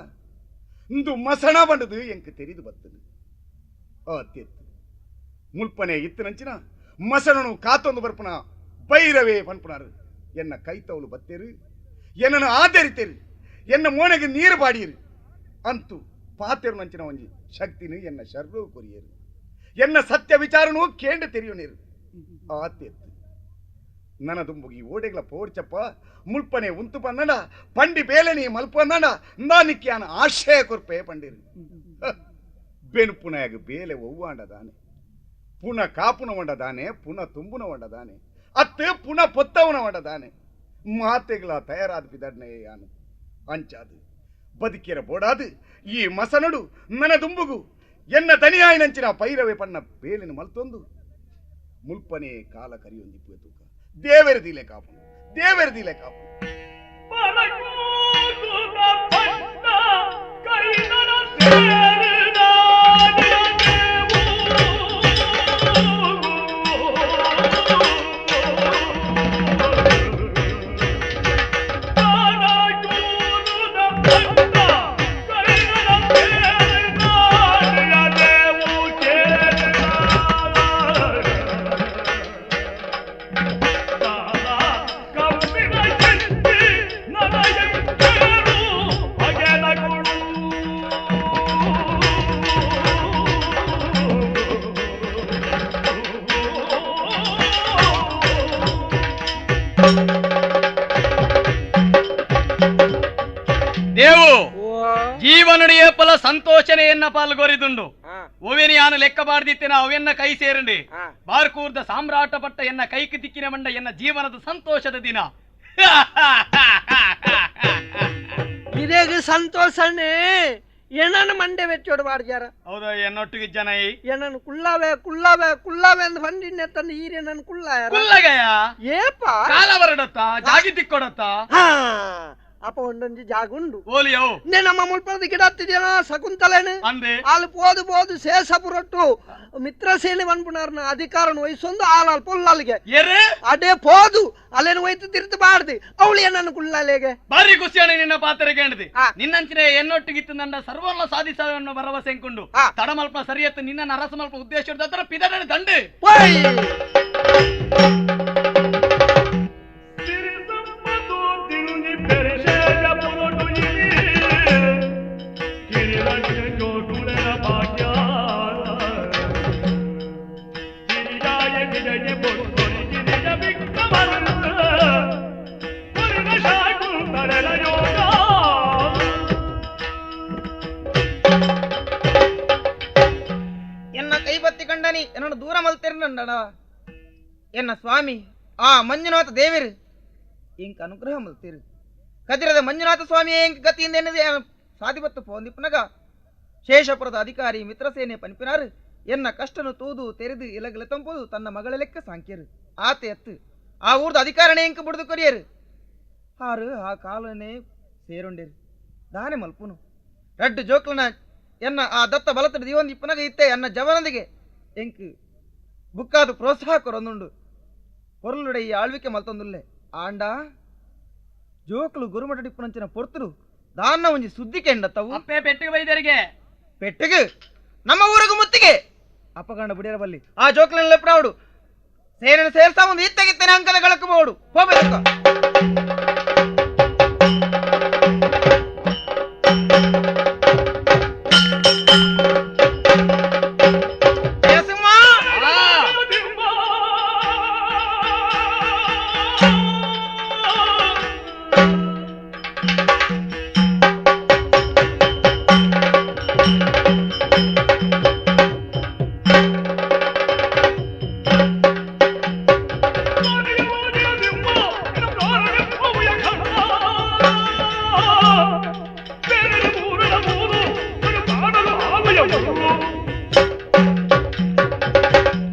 ಇಂದು ಮಸಣ ಬಂಡದು ಎಂಕ ತೆರಿದು ಬತ್ತದು ಅತ್ತೆತ್ತು ಮುಲ್ಪನೆ ಇತ್ತನಂಚಿನ ಮಸಣನು ಕಾತೊಂದು ಬರ್ಪುನ ಬೈರವೇ ಪನ್ಪುನಾರು ಎನ್ನ ಕೈತವಳು ಬತ್ತೇರು ಎನ್ನನ್ನು ಆಧರಿತೇರು ಎನ್ನ ಮೋನೆಗೆ ನೀರು ಬಾಡಿಯರು ಅಂತೂ ಪಾತೆರು ನಂಚಿನ ಒಂಜಿ ಶಕ್ತಿನು ಎನ್ನ ಶರ್ರು ಕೊರಿಯರು ಎನ್ನ ಸತ್ಯ ವಿಚಾರನೂ ಕೇಂದ್ರ ತೆರೆಯೋನೇರು ಆತೆತ್ತು ನನ್ನ ದುಂಬುಗಿ ಓಡೆಗಳ ಪೋರ್ಚಪ್ಪ ಮುಲ್ಪನೆ ಉಂತು ಪನ್ನಡ ಪಂಡಿ ಬೇಲೆನಿ ಮಲ್ಪನ್ನಡ ನಾನಿಕ್ಯಾನ ಆಶಯ ಕೊರ್ಪೆ ಪಂಡಿರು ಬೆನುಪುನಾಗ ಬೇಲೆ ಒವ್ವಾಂಡದಾನೆ ಪುನ ಕಾಪುನ ಒಂಡದಾನೆ ಪುನ ತುಂಬುನ ಒಂಡದಾನೆ ಅತ್ತೆ ಪುನ ಪೊತ್ತವನ ಒಂಡದಾನೆ ಮಾತೆಗಳ ತಯಾರಾದ ಪಿದಡ್ನೆ ಯಾನು ಅಂಚಾದು ಬದುಕಿರ ಬೋಡಾದು ಈ ಮಸನಡು ನನ್ನ ದುಂಬುಗು ಎನ್ನ ದನಿಯಾಯಿನಂಚಿನ ಪೈರವೆ ಪನ್ನ ಬೇಲಿನ ಮಲ್ತೊಂದು ಮುಲ್ಪನೆ ಕಾಲ ಕರಿಯೊಂದಿಪ್ಪು ತೂಕ ದೇವೆರದಿಲೆ ಕಾಪು ದೇವೆರದಿಲೆ ಕಾಪು ದೇವು ಜೀವನಡಿಯ ಫಲ ಸಂತೋಷನೆಯನ್ನ ಪಾಲ್ಗೊರಿದುಂಡು ಒವೆನಿ ಯಾನು ಲೆಕ್ಕ ಬಾರ್ದಿತ್ತೇನ ಅವೆನ್ನ ಕೈ ಸೇರಂಡಿ ಬಾರ್ಕೂರ್ದ ಸಾಮ್ರಾಟ ಪಟ್ಟ ಎನ್ನ ಕೈకి ದಿಕ್ಕಿನ ಮಂಡ ಎನ್ನ ಜೀವನದ ಸಂತೋಷದ ದಿನ. ಇದೇಗ ಸಂತೋಷನೇ ಏನನ್ನು ಮಂಡೆ ವೆಚ್ಚೋಡು ಮಾಡ್ಯಾರ. ಹೌದಾ ಎನ್ನೊಟ್ಟಿಗೆ ಜನ ಏನನ್ನು ಕುಳ್ಳಾವೆ ಕುಳ್ಳಾವೆ ಕುಳ್ಳಾವೆ ಅಂತ ಬಂದಿನ್ನೆ ತಂದು ಈರೇನನ್ನು ಕುಳ್ಳಾಯ ಕುಲ್ಲಗಯ ಏಪ ಕಾಲ ಬರಡತ್ತ ಜಾಗಿ ತಿಕ್ಕೊಡತ್ತ ಅಪ್ಪ ಒಂದೊಂದು ಜಾಗ ಉಂಡು ಓಲಿಯೋ ನೇ ನಮ್ಮ ಮುಲ್ಪದ ಗಿಡ ಹತ್ತಿದೇನ ಸಕುಂತಲೇನು ಅಂದೆ ಅಲ್ಲಿ ಪೋದು ಪೋದು ಶೇಷಪುರಟ್ಟು ಮಿತ್ರ ಸೇನೆ ಬಂದ್ಬಿಟ್ಟಾರ ಅಧಿಕಾರ ವಹಿಸೊಂದು ಆಳಲ್ ಪೊಲ್ಲಲ್ಗೆ ಎರೆ ಅದೇ ಪೋದು ಅಲ್ಲೇನು ಒಯ್ತು ತಿರ್ತು ಬಾಡ್ದಿ ಅವಳು ಏನನ್ನು ಕುಳ್ಳಲೆಗೆ ಬಾರಿ ಖುಷಿಯಾಣ ನಿನ್ನ ಪಾತ್ರ ಕೇಳಿದೆ ಆ. ನಿನ್ನಂಚಿನ ಎನ್ನೊಟ್ಟಿಗಿತ್ತು ನನ್ನ ಸರ್ವಲ್ಲ ಸಾಧಿಸವನ್ನು ಭರವಸೆ ಎಂಕೊಂಡು ಆ. ತಡಮಲ್ಪ ಸರಿಯತ್ತು ನಿನ್ನ ಅರಸಮಲ್ಪ ಉದ್ದೇಶದ ಹತ್ರ ಪಿದನ ದಂಡೆ ಓಯ್ ಸಿರಿಸಂಪತ್ತು ತಿರುಗಿ ಪೆರಿಸೇಯ ಪುರುಡು ಇರಿ ಕಿರಿಲಕ್ಕೆ ಜೋಗುಳೆನ ಭಾಗ್ಯ ಕಿರಿಯಾಯ ಗಿಡಗೆ ಬೊಟ್ಟೊಳಿ ಗಿರಿಯ ಬಿಕ್ಕವಲ್ಲ ಕೊರಿನ ಶಾಕುಂತಲೆಲ ಯೋಗ ಎನ್ನ ಕೈಬತ್ತಿ ಕಂಡನಿ ಎನ್ನ ದೂರ ಮಲ್ತಿರ್ನಂಡಣ ಎನ್ನ ಸ್ವಾಮಿ ಆ ಮಂಜುನಾಥ ದೇವರು ಇಂಕ ಅನುಗ್ರಹ ಮಲ್ತಿರು ಕದಿರದ ಮಂಜುನಾಥ ಸ್ವಾಮಿಯೇ ಇಂಕ ಗತಿಯಿಂದ ಎನ್ನದೆ ಸಾಧಿಪತ್ತು ಪೋಂದಿಪ್ಪನಗ ಶೇಷಪುರದ ಅಧಿಕಾರಿ ಮಿತ್ರಸೇನೆ ಪನಿಪಿನಾರು ಎನ್ನ ಕಷ್ಟನು ತೂದು ತೆರೆದು ಇಲಗಲ ತಂಪುದು ತನ್ನ ಮಗಳ ಲೆಕ್ಕ ಸಾಂಕ್ಯರು ಆತ ಎತ್ತು ಆ ಊರ್ದ ಅಧಿಕಾರನೇ ಇಂಕ ಬಿಡುದು ಕೊರಿಯರು ಹಾರು ಆ ಕಾಲನೇ ಸೇರುಂಡೇರು ದಾನೆ ಮಲ್ಪುನು ರಡ್ಡು ಜೋಕ್ಲನ ಎನ್ನ ಆ ದತ್ತ ಬಲತಡ ದಿವೊಂದು ಇಪ್ಪನಗ ಇತ್ತೆ ಎನ್ನ ಜವನದಿಗೆ ಎಂಕ್ ಬುಕ್ಕಾದು ಪ್ರೋತ್ಸಾಹ ಕೊರೊಂದುಂಡು పొరలుడై ఆಳ್విಕೆ మల్తొందుల్లే ఆండా జోకులు గురుమటడిప్పునంచిన పొర్తులు దాన్న ఉంచి సుద్దికెండತ್ತವು ಅಪ್ಪೆ ಪೆಟ್ಟಿಗೆ ಬೈದರಿಗೆ పెట్టిగు ನಮ್ಮ ಊರಿಗೂ ಮುತ್ತಿಗೆ ಅಪ್ಪಗಂಡ ಬಿಡಿರಬಲ್ಲಿ ಆ ಜೋಕ್ಲನ್ನ ಲೆಪ್ರಾವುಡು ಸೇನೆನ ಸೇರ್ಸಾ ಒಂದು ಇತ್ತಗಿತ್ತನೆ ಅಂಕದ ಗಳಕಬಹುದು ಹೋಗಬೇಕು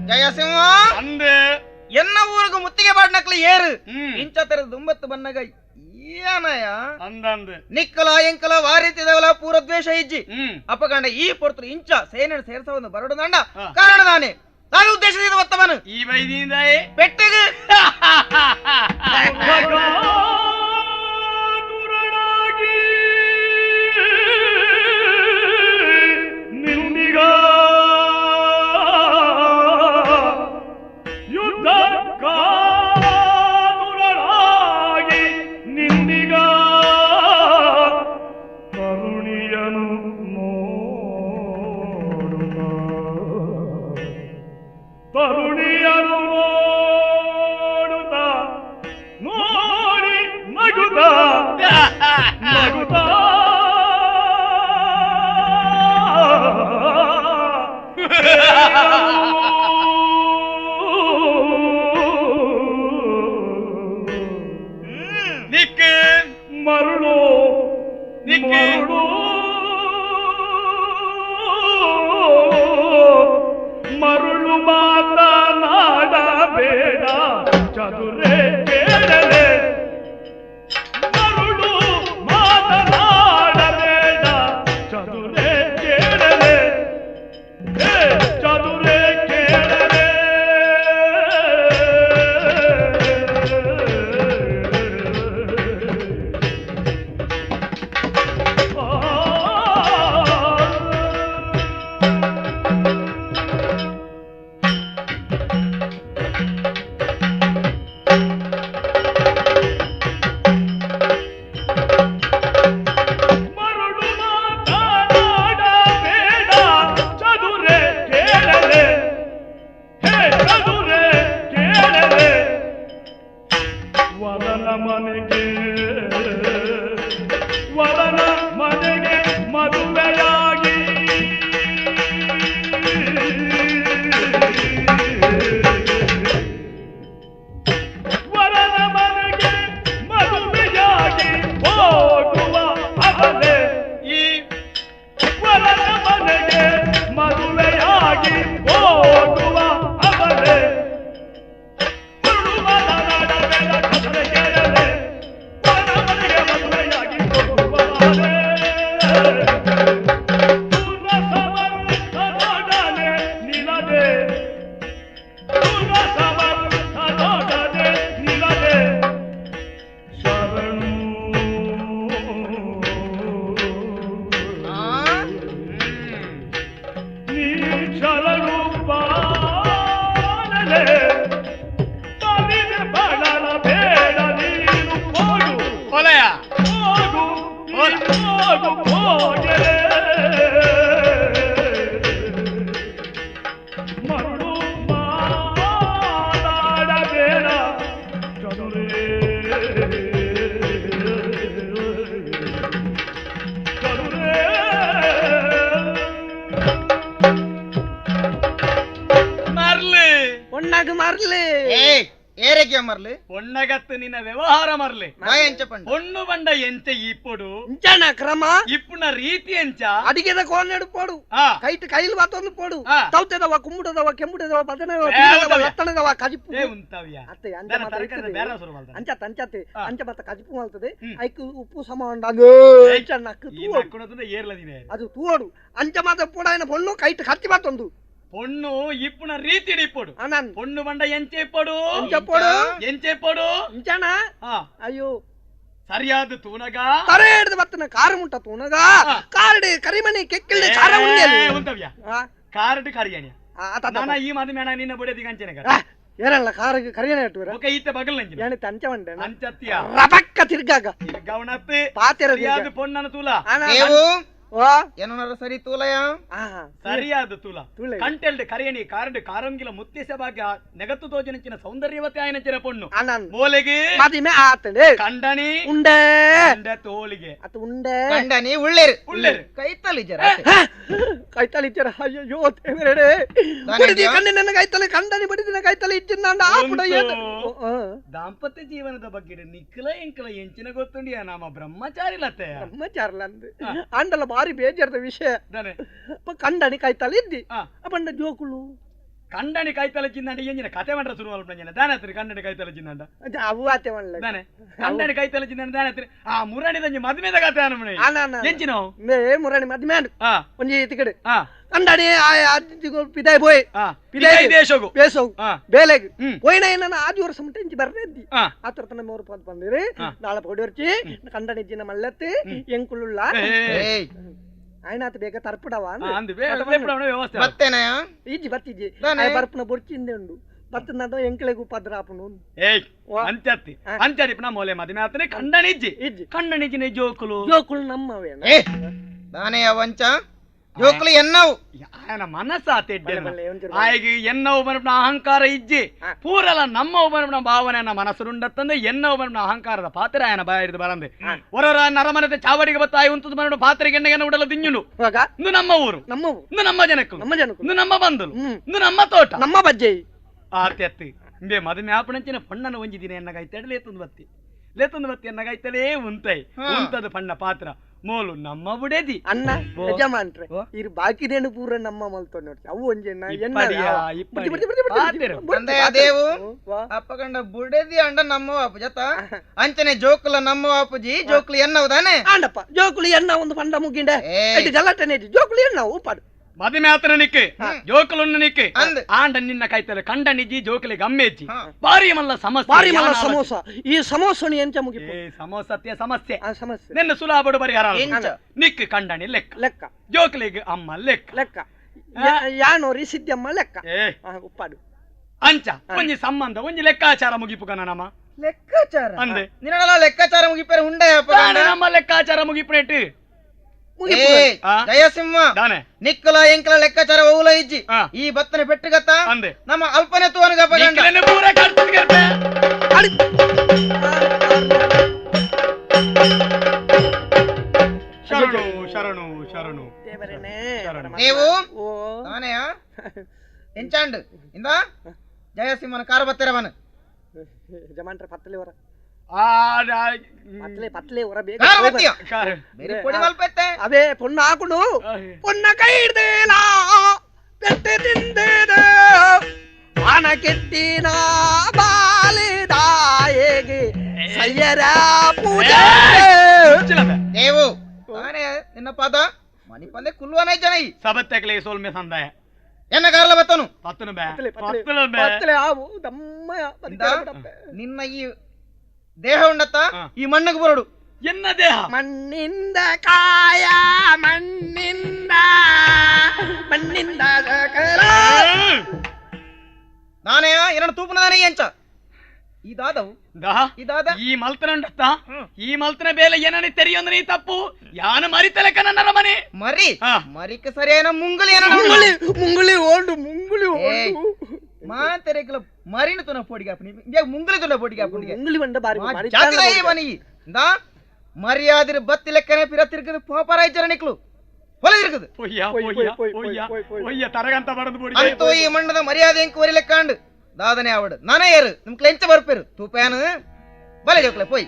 ಜಯಸಿಂಹ ಅಂದೆ ಎನ್ನ ಊರಿಗೂ ಮುತ್ತಿಗೆ ಬಾಡ್ನಕ್ಲು ಏರು ಇಂಚ ತೆರೆದು ದುಂಬತ್ತು ಬನ್ನಗ ಏನಯ ಅಂದಂದೆ ನಿಕ್ಕಲ ಎಂಕಲ ವಾರೀತಿದವಲ ಪೂರ್ವದ್ವೇಷ ಇಜ್ಜಿ ಅಪ್ಪಗಂಡ ಈ ಪೊರ್ತರು ಇಂಚ ಸೇನೆ ಸೇರ್ಸವನ್ನು ಬರಡು ದಂಡ ಕಾರಣದಾನೆ ನಾನು ಉದ್ದೇಶದಿಂದ ಒತ್ತವನು ಈ ಬೈದಿಂದ ಪೆಟ್ಟಿಗೆ ದುರಳಾಗಿ ನಿನ್ನಿಗ ಯುದ್ಧ ದುರಳಾಗಿ ನಿನ್ನಿಗ ಕರುಣಿಯನು ನೋಡುತ್ತ ತರುಣಿಯನು ವರನ ಮನೆಗೆ ವರನ ಮನೆಗೆ ಮದುವೆಯಾಗಿ ವರನ ಮನೆಗೆ ಮದುವೆಯಾಗಿ ಹೋಗುವ ಅವನೇ ಈ ವರನ ಮನೆಗೆ ಮದುವೆಯಾಗಿ ಹೋಗುವ ಅವನೇ ಮರ್ಲಿ ఏరేకే మరలి పొన్నగత్తు నిన్న వ్యవహారం మరలి ఏం చెప్పండి పొన్ను బండ ఎంత ఇప్పుడు ఇంచానా క్రమ ఇప్పుడు నా రీతి ఎంచ ಅಡಿಗೆದ ಕೋಣೆಡು ಪೋಡು ಕೈಟ್ ಕೈಲು ಬಾತೊಂದು ಪೋಡು ತೌತೆದವ ಕುಂಬುಡದವ ಕೆಂಬುಡದವ ಬದನೆದವ ಬಿಡದವ ಲತ್ತಣದವ ಕಜಿಪು ఏ ఉంటవ్యా ಅತ್ತೆ ಅಂಚ దాని ಮಾತ తరకన ಇರ್ತದೆ. ಬೇರೆ ಸುರು ಬಲ್ದ ಅಂಚ ತಂಚತೆ ಅಂಚ ಮಾತ ಕಜಿಪು ಮಾಡ್ತದೆ ಐಕು ಉಪ್ಪು ಸಮ ಉಂಡಾಗ ನಕ್ಕು ఈ ತೂವಡು నక్కునతున్న ఏర్లదినే ಅದು ತೂವಡು ಅಂಚ ಮಾತ ಪೋಡಾಯನ ಪೊಣ್ಣು ಕೈಟ್ ಕತ್ತಿ ಬಾತೊಂದು పొన్ను ఇప్పుడు నా రీతిడి ఇప్పుడు ಅನನ್ పొన్ను బండ ఎంచేప్పుడు ಎಂಚಪ್ಪೋಡು ఎంచేప్పుడు ಇಂಚಾನ ಅಯ್ಯೋ సరియాదు తూనగా ತರೆ ಹಿಡಿದು ಬತ್ತನ ಕಾರು ಮುಟ್ಟ ತೂನಗ ಕಾರಡಿ ಕರಿಮಣಿ ಕೆಕ್ಕಿಲ್ದೆ ಚಾರ ఉంటవ్యా కారటి కరియని నానా ఈ మది మేనా నిన్న బొడే దిగంచనే కదా ಏರಲ್ಲ ಕಾರಿಗೆ ಕರಿಯನೆ ಇಟ್ಟುವರ ఒక ఈత పగల నంచి ಏನಿತ್ತು ಅಂಚ ಬಂಡೆ అంచత్యా ರಬಕ್ಕ ತಿರ್ಗಾಗ గవనత్తి ಪಾತೆರ సరియాదు పొన్నన తూల ఏవు ವಾ ಏನನ್ನರ ಸರಿ ತೂಲಯ సరియాదు తూల ತೂಲೆ కంటెల్డ్ కరియని కారడు కారంగిల ముత్తేస భాగ్య నెగత్తు తోజనించిన సౌందర్యవతి ఆయన చిన్న పొన్ను ಅನನ್ మోలిగి ಮದಿಮೆ ಆತಡೆ కండని ಉಂಡೆ కండ తోలిಗೆ ಅತ ಉಂಡೆ ಗಂಡನಿ ಉಳ್ಳೇರು ಉಳ್ಳೇರು ಕೈತಲಿ ಜರ ಕೈತಲಿ ಇಚ್ಚರ ಅಯ್ಯೋ ದೇವರೇ ಬಡಿದಿ ಕಣ್ಣಿನ ಕೈತಲಿ ಕಂಡನಿ ಬಡಿದಿನ ಕೈತಲಿ ಇಚ್ಚಿಂದಾಂಡ ಆಪುಡ ದಾಂಪತ್ಯ ಜೀವನದ ಬಗ್ಗೆ ನಿಕ್ಕಲ ಎಂಕಲ ಎಂಚಿನ ಗೊತ್ತುಂಡಿ ನಮ್ಮ ಬ್ರಹ್ಮಚಾರಿಲತ್ತೆ ಬ್ರಹ್ಮಚಾರಲಂದು ಅಂಡಲ ಬಾರಿ ಬೇಜಾರದ ವಿಷಯ దానే ಕಂಡನಿ ಕೈತಲಿ ಇದ್ದಿ ಅಪ್ಪಂಡ ಜೋಕುಳು కండని కైతల చిందండి ఎంజిన కథ మంట సురు వాళ్ళ దానత్రి కండని కైతల చిందండ ಅವು ಆತೆ ಒಳ್ಳೆ దానే కండని కైతల చిందండి దానత్రి ఆ మురాని దంజి మది మీద కథ అనమని ఎంచినావు ಮೇ ಮುರಾಣಿ ಮದ್ಮೆ ఆ ಒಂಜಿ ತಿಕಡೆ ఆ ಕಂಡನಿ ಪಿದಾಯ್ ಬೋಯ್ ఆ పిదాయి దేశోగు ಬೇಸೋಗು ఆ ಬೇಲೆಗ್ ಹ್ಮ್ పోయిన ఏనా ఆది ವರ್ಷ ಮುಂಟೆ ಬರ್ರೆದ್ದಿ ఆ ಆ ತರ ತನ ಮೂರು ಪದ ಬಂದಿರಿ ನಾಳೆ ಪೊಡಿರ್ಚಿ ಕಂಡನಿಜ್ಜಿನ ಮಲ್ಲತ್ತಿ ಎಂಕುಳುಳ್ಳ ಏಯ್ ఆయన అత ಬೇಗ ತರ್ಪಡವ అంది వ్యవస్థ ಮತ್ತೇನಯ ಈಜಿ ಬತ್ತಿಜಿ ದಾನೆ. ಬರ್ಪನ ಬೊರ್ಚಿಂದೆ ಉಂಡು ಬತ್ತನದ ಎಂಕ್ಲೆಗು ಪದ್ರಾಪನು ఏయ్ అంత్యత్తి అంత్యది ఇప్పుడు మోలే మది మేతనే కండనిజ్జి ఇజ్జి కండనిజ్జిన జోకులు ಜೋಕುಳು ನಮ್ಮವೇನ ಏ ದಾನೆಯ ವಂಚ ಜೋಕ್ಲಿ ಎನ್ನವು ఆయన మనస తెడ్డెన ಬಲ್ಲೆ ಒಂಚೂರು ಆಯ್ಗೆ ಎನ್ನವು ಬರಪ್ನ ಅಹಂಕಾರ ಇಜ್ಜಿ ಪೂರಲ ನಮ್ಮವು ಬರಪ್ನ ಭಾವನೆಯನ್ನ ಮನಸ್ಸುಂಡತ್ತಂದೆ ಎನ್ನವು ಬರಪ್ನ ಅಹಂಕಾರದ ಪಾತ್ರ ఆయన ಬಾಯಿರಿದು ಬರಂದೆ ಹೊರರ ನರಮನದ ಚಾವಡಿಗೆ ಬತ್ತಾಯಿ ಉಂತದ ಬರಪ್ನ ಪಾತ್ರೆ ಗೆಣ್ಣೆಗೆ ಉಡಲ ದಿഞ്ഞുನು ಇವಾಗ ಇಂದು ನಮ್ಮ ಊರು ನಮ್ಮವು ಇಂದು ನಮ್ಮ ಜನಕ್ಕೂ ನಮ್ಮ ಜನಕ್ಕೂ ಇಂದು ನಮ್ಮ ಬಂಧುಲು ಹ್ಮ್ ಇಂದು ನಮ್ಮ ತೋಟ ನಮ್ಮ ಬಜ್ಜೆ ಆತ್ಯತ್ತಿ ಇಂಬೆ ಮದು ಮ್ಯಾಪಣಂಚಿನ ಪಣ್ಣನ ಒಂಜಿದಿನ ಎನ್ನಗೈತಾడు లేతుంది బత్తి ఎన్నగైతలే ఉంటాయి ఉంటది పన్న పాత్ర మోలు నమ్మ బుడేది ಅಣ್ಣ ಯಜಮಾನ್ರೆ ಇರು ಬಾಕಿದೇನು ಪೂರ ನಮ್ಮ ಮಲ್ತೋ ನೋಡಿ ಅವು ಒಂಜೆನ್ನ ಅಂದಯ್ಯ ದೇವು ಅಪ್ಪಗಂಡ ಬುಡೇದಿ ಅಂಡ ನಮ್ಮ ವಾಪು ಜತ ಅಂಚನೆ ಜೋಕುಲ ನಮ್ಮ ವಾಪುಜಿ ಜೋಕ್ಲಿ ಎನ್ನವು ತಾನೆ ಆಂಡಪ್ಪ ಜೋಕುಳಿ ಎನ್ನ ಒಂದು ಪಂಡ ಮುಗಿಂಡೆ ಜಲಟನೆ ಜೋಕುಳಿ ಎನ್ನ ಉಪ್ಪಾಡು మది మేతన నీకు జోకులున్న నీకు ఆండ నిన్న కైతల కండ నిజి జోకులి గమ్మేచ్చి భారీ మల్ల సమస్య ಭಾರಿ ಮಲ್ಲ ಸಮೋಸ ಈ ಸಮೋಸನಿ ಎಂಚ ಮುಗಿ ಸಮೋಸತ್ಯ ಸಮಸ್ಯೆ ಆ ಸಮಸ್ಯೆ ನಿನ್ನ ಸುಲಾಬಡು ಪರಿಹಾರ ನಿಕ್ ಕಂಡನಿ ಲೆಕ್ಕ ಲೆಕ್ಕ ಜೋಕುಲಿಗೆ ಅಮ್ಮ ಲೆಕ್ಕ ಲೆಕ್ಕ ಯಾನೋರಿ ಸಿದ್ದಮ್ಮ ಲೆಕ್ಕ ಉಪ್ಪಾಡು ಅಂಚ ಒಂಜಿ ಸಂಬಂಧ ಒಂಜಿ ಲೆಕ್ಕಾಚಾರ ಮುಗಿಪು ಕಣ ನಮ್ಮ ಲೆಕ್ಕಾಚಾರ ಅಂದೆ ನಿನ್ನಲ್ಲ ಲೆಕ್ಕಾಚಾರ ಮುಗಿಪೇರೆ ಉಂಡೆ ನಮ್ಮ ಲೆಕ್ಕಾಚಾರ ಮುಗಿಪುನೆಟ್ಟು ಜಯಸಿಂಹ ನಿಕ್ಕಲ ಎಂಕಲ ಲೆಕ್ಕಾಚಾರ ಓಲ ಇಜ್ಜಿ ಈ ಬತ್ತನೆ ಪೆಟ್ಟುಗತ್ತ ಅಂದೆ ನಮ್ಮ ಅಲ್ಪನೆ ತೋನಗಪ್ಪ ಪೂರ ಶರಣು ದೇವರೇ ನೀವು ಓ ನಾನೆಯ ಎಂಚಾಂಡ್ ಇಂದ ಜಯಸಿಂಹನ ಕಾರು ಬತ್ತಿರವನು ಜಮಾನ್ರ ಪತ್ತಲೆ ಹೊರ ಆ ಪತ್ತಲೆ ಹೊರ ಬೇಗ ಕಾರು ಬತ್ತಿಯ ಕಾರ್ ಬೇರೆ ಪೊಡಿ ಮಲ್ಪೆತ್ತೆ ಅವೇ ಪೊನ್ನ ಹಾಕೊಂಡು ಪೊನ್ನ ಕೈ ಹಿಡ್ದೇಲ ಪೆಟ್ಟೆ ತಿಂದೇದ ಹಣ ಕೆತ್ತಿನ ಬಾಲಿದಾಯಗೆ ಸಯ್ಯರ ಪೂಜೆ ದೇವು ನಾನೇ ನಿನ್ನ ಪಾದ ಮನಿ ಪಂದೆ ಕುಲ್ವನೇ ಜನ ಸಬತ್ತೆಕ್ಲೆ ಸೋಲ್ಮೆ ಸಂದಾಯ ಎನ್ನ ಕಾರಲ ಬತ್ತನು ಪತ್ತನು ಬೇ ಪತ್ತಲೆ ಪತ್ತನು ಬೇ ಪತ್ತಲೆ ಆವು ದಮ್ಮಯ ನಿನ್ನ ಈ ದೇಹ ಉಂಡತ್ತ ಈ ಮಣ್ಣಿಗೆ ಬರಡು ಎನ್ನ ದೇಹ ಮಣ್ಣಿಂದ ಕಾಯ ಮಣ್ಣಿಂದ ಮಣ್ಣಿಂದ ಸಕಲ ನಾನೇ ಎರಡು ತೂಪನ ನಾನೇ ಎಂಚ ಇದಾದವು ಇದಾದ ಈ ಮಲ್ತನ ಉಂಡತ್ತ ಈ ಮಲ್ತನ ಬೇಲೆ ಏನನಿ ತೆರಿಯೊಂದು ನೀ ತಪ್ಪು ಯಾನು ಮರಿತಲೆಕ ನನ್ನ ಮನೆ ಮರಿ ಮರಿಕ ಸರಿಯಾನ ಮುಂಗುಲಿ ಏನ ಮುಂಗುಳಿ ಮುಂಗುಳಿ ಓಂಡು ಮುಂಗುಳಿ ಓಂಡು ಮಾತೆರೆಕಲ ಮರಿನ ತುನ ಪೋಡಿಗೆ ಅಪ್ಪನಿ ಇಂಗೆ ಮುಂಗುಲಿ ತುನ ಪೋಡಿಗೆ ಅಪ್ಪನಿಗೆ ಮುಂಗುಳಿ ಬಂಡ ಬಾರಿ ಜಾತಿದ ಈ ಮನಿ ಇಂದ ಮರ್ಯಾದಿರ ಬತ್ತಿ ಲೆಕ್ಕನೆ ಪಿರ ತಿರ್ಗದು ಪೋಪರಾಯ ಜರಣಿಕ್ಲು ಹೊಲ ತಿರ್ಗದು ಒಯ್ಯ ಒಯ್ಯ ಒಯ್ಯ ಒಯ್ಯ ತರಗಂತ ಬಡದು ಬೋಡಿ ಅಂತೂ ಈ ಮಣ್ಣದ ಮರ್ಯಾದೆ ಎಂಕು ವರಿ ಲೆಕ್ಕಾಂಡು ದಾದನೆ ಆವಡು ನಾನೇ ಯಾರು ನಿಮ್ ಕ್ಲೆಂಚ ಬರ್ಪೇರು ತೂಪೇನು ಬಲೆ ಜೋಕ್ಲೆ ಪೋಯ್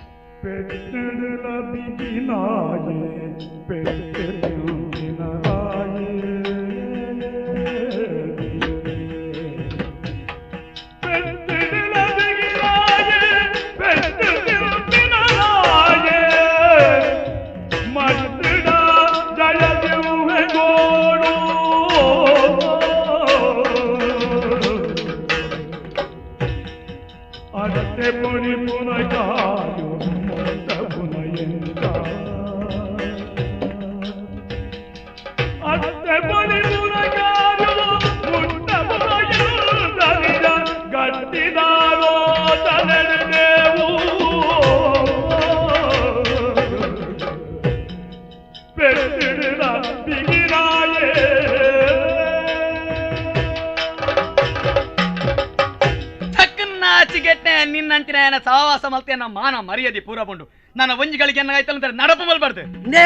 ನಿನ್ನಂತಿನ ಏನ ಸಹವಾಸ ಮಲ್ತೆ ನನ್ನ ಮಾನ ಮರ್ಯಾದೆ ಪೂರ ಬಂಡು ನನ್ನ ಒಂಜಿಗಳಿಗೆ ಏನಾಯ್ತಲ್ಲ ಅಂತ ನಡಪ ಮಲ್ಬಾರ್ದು ನೇ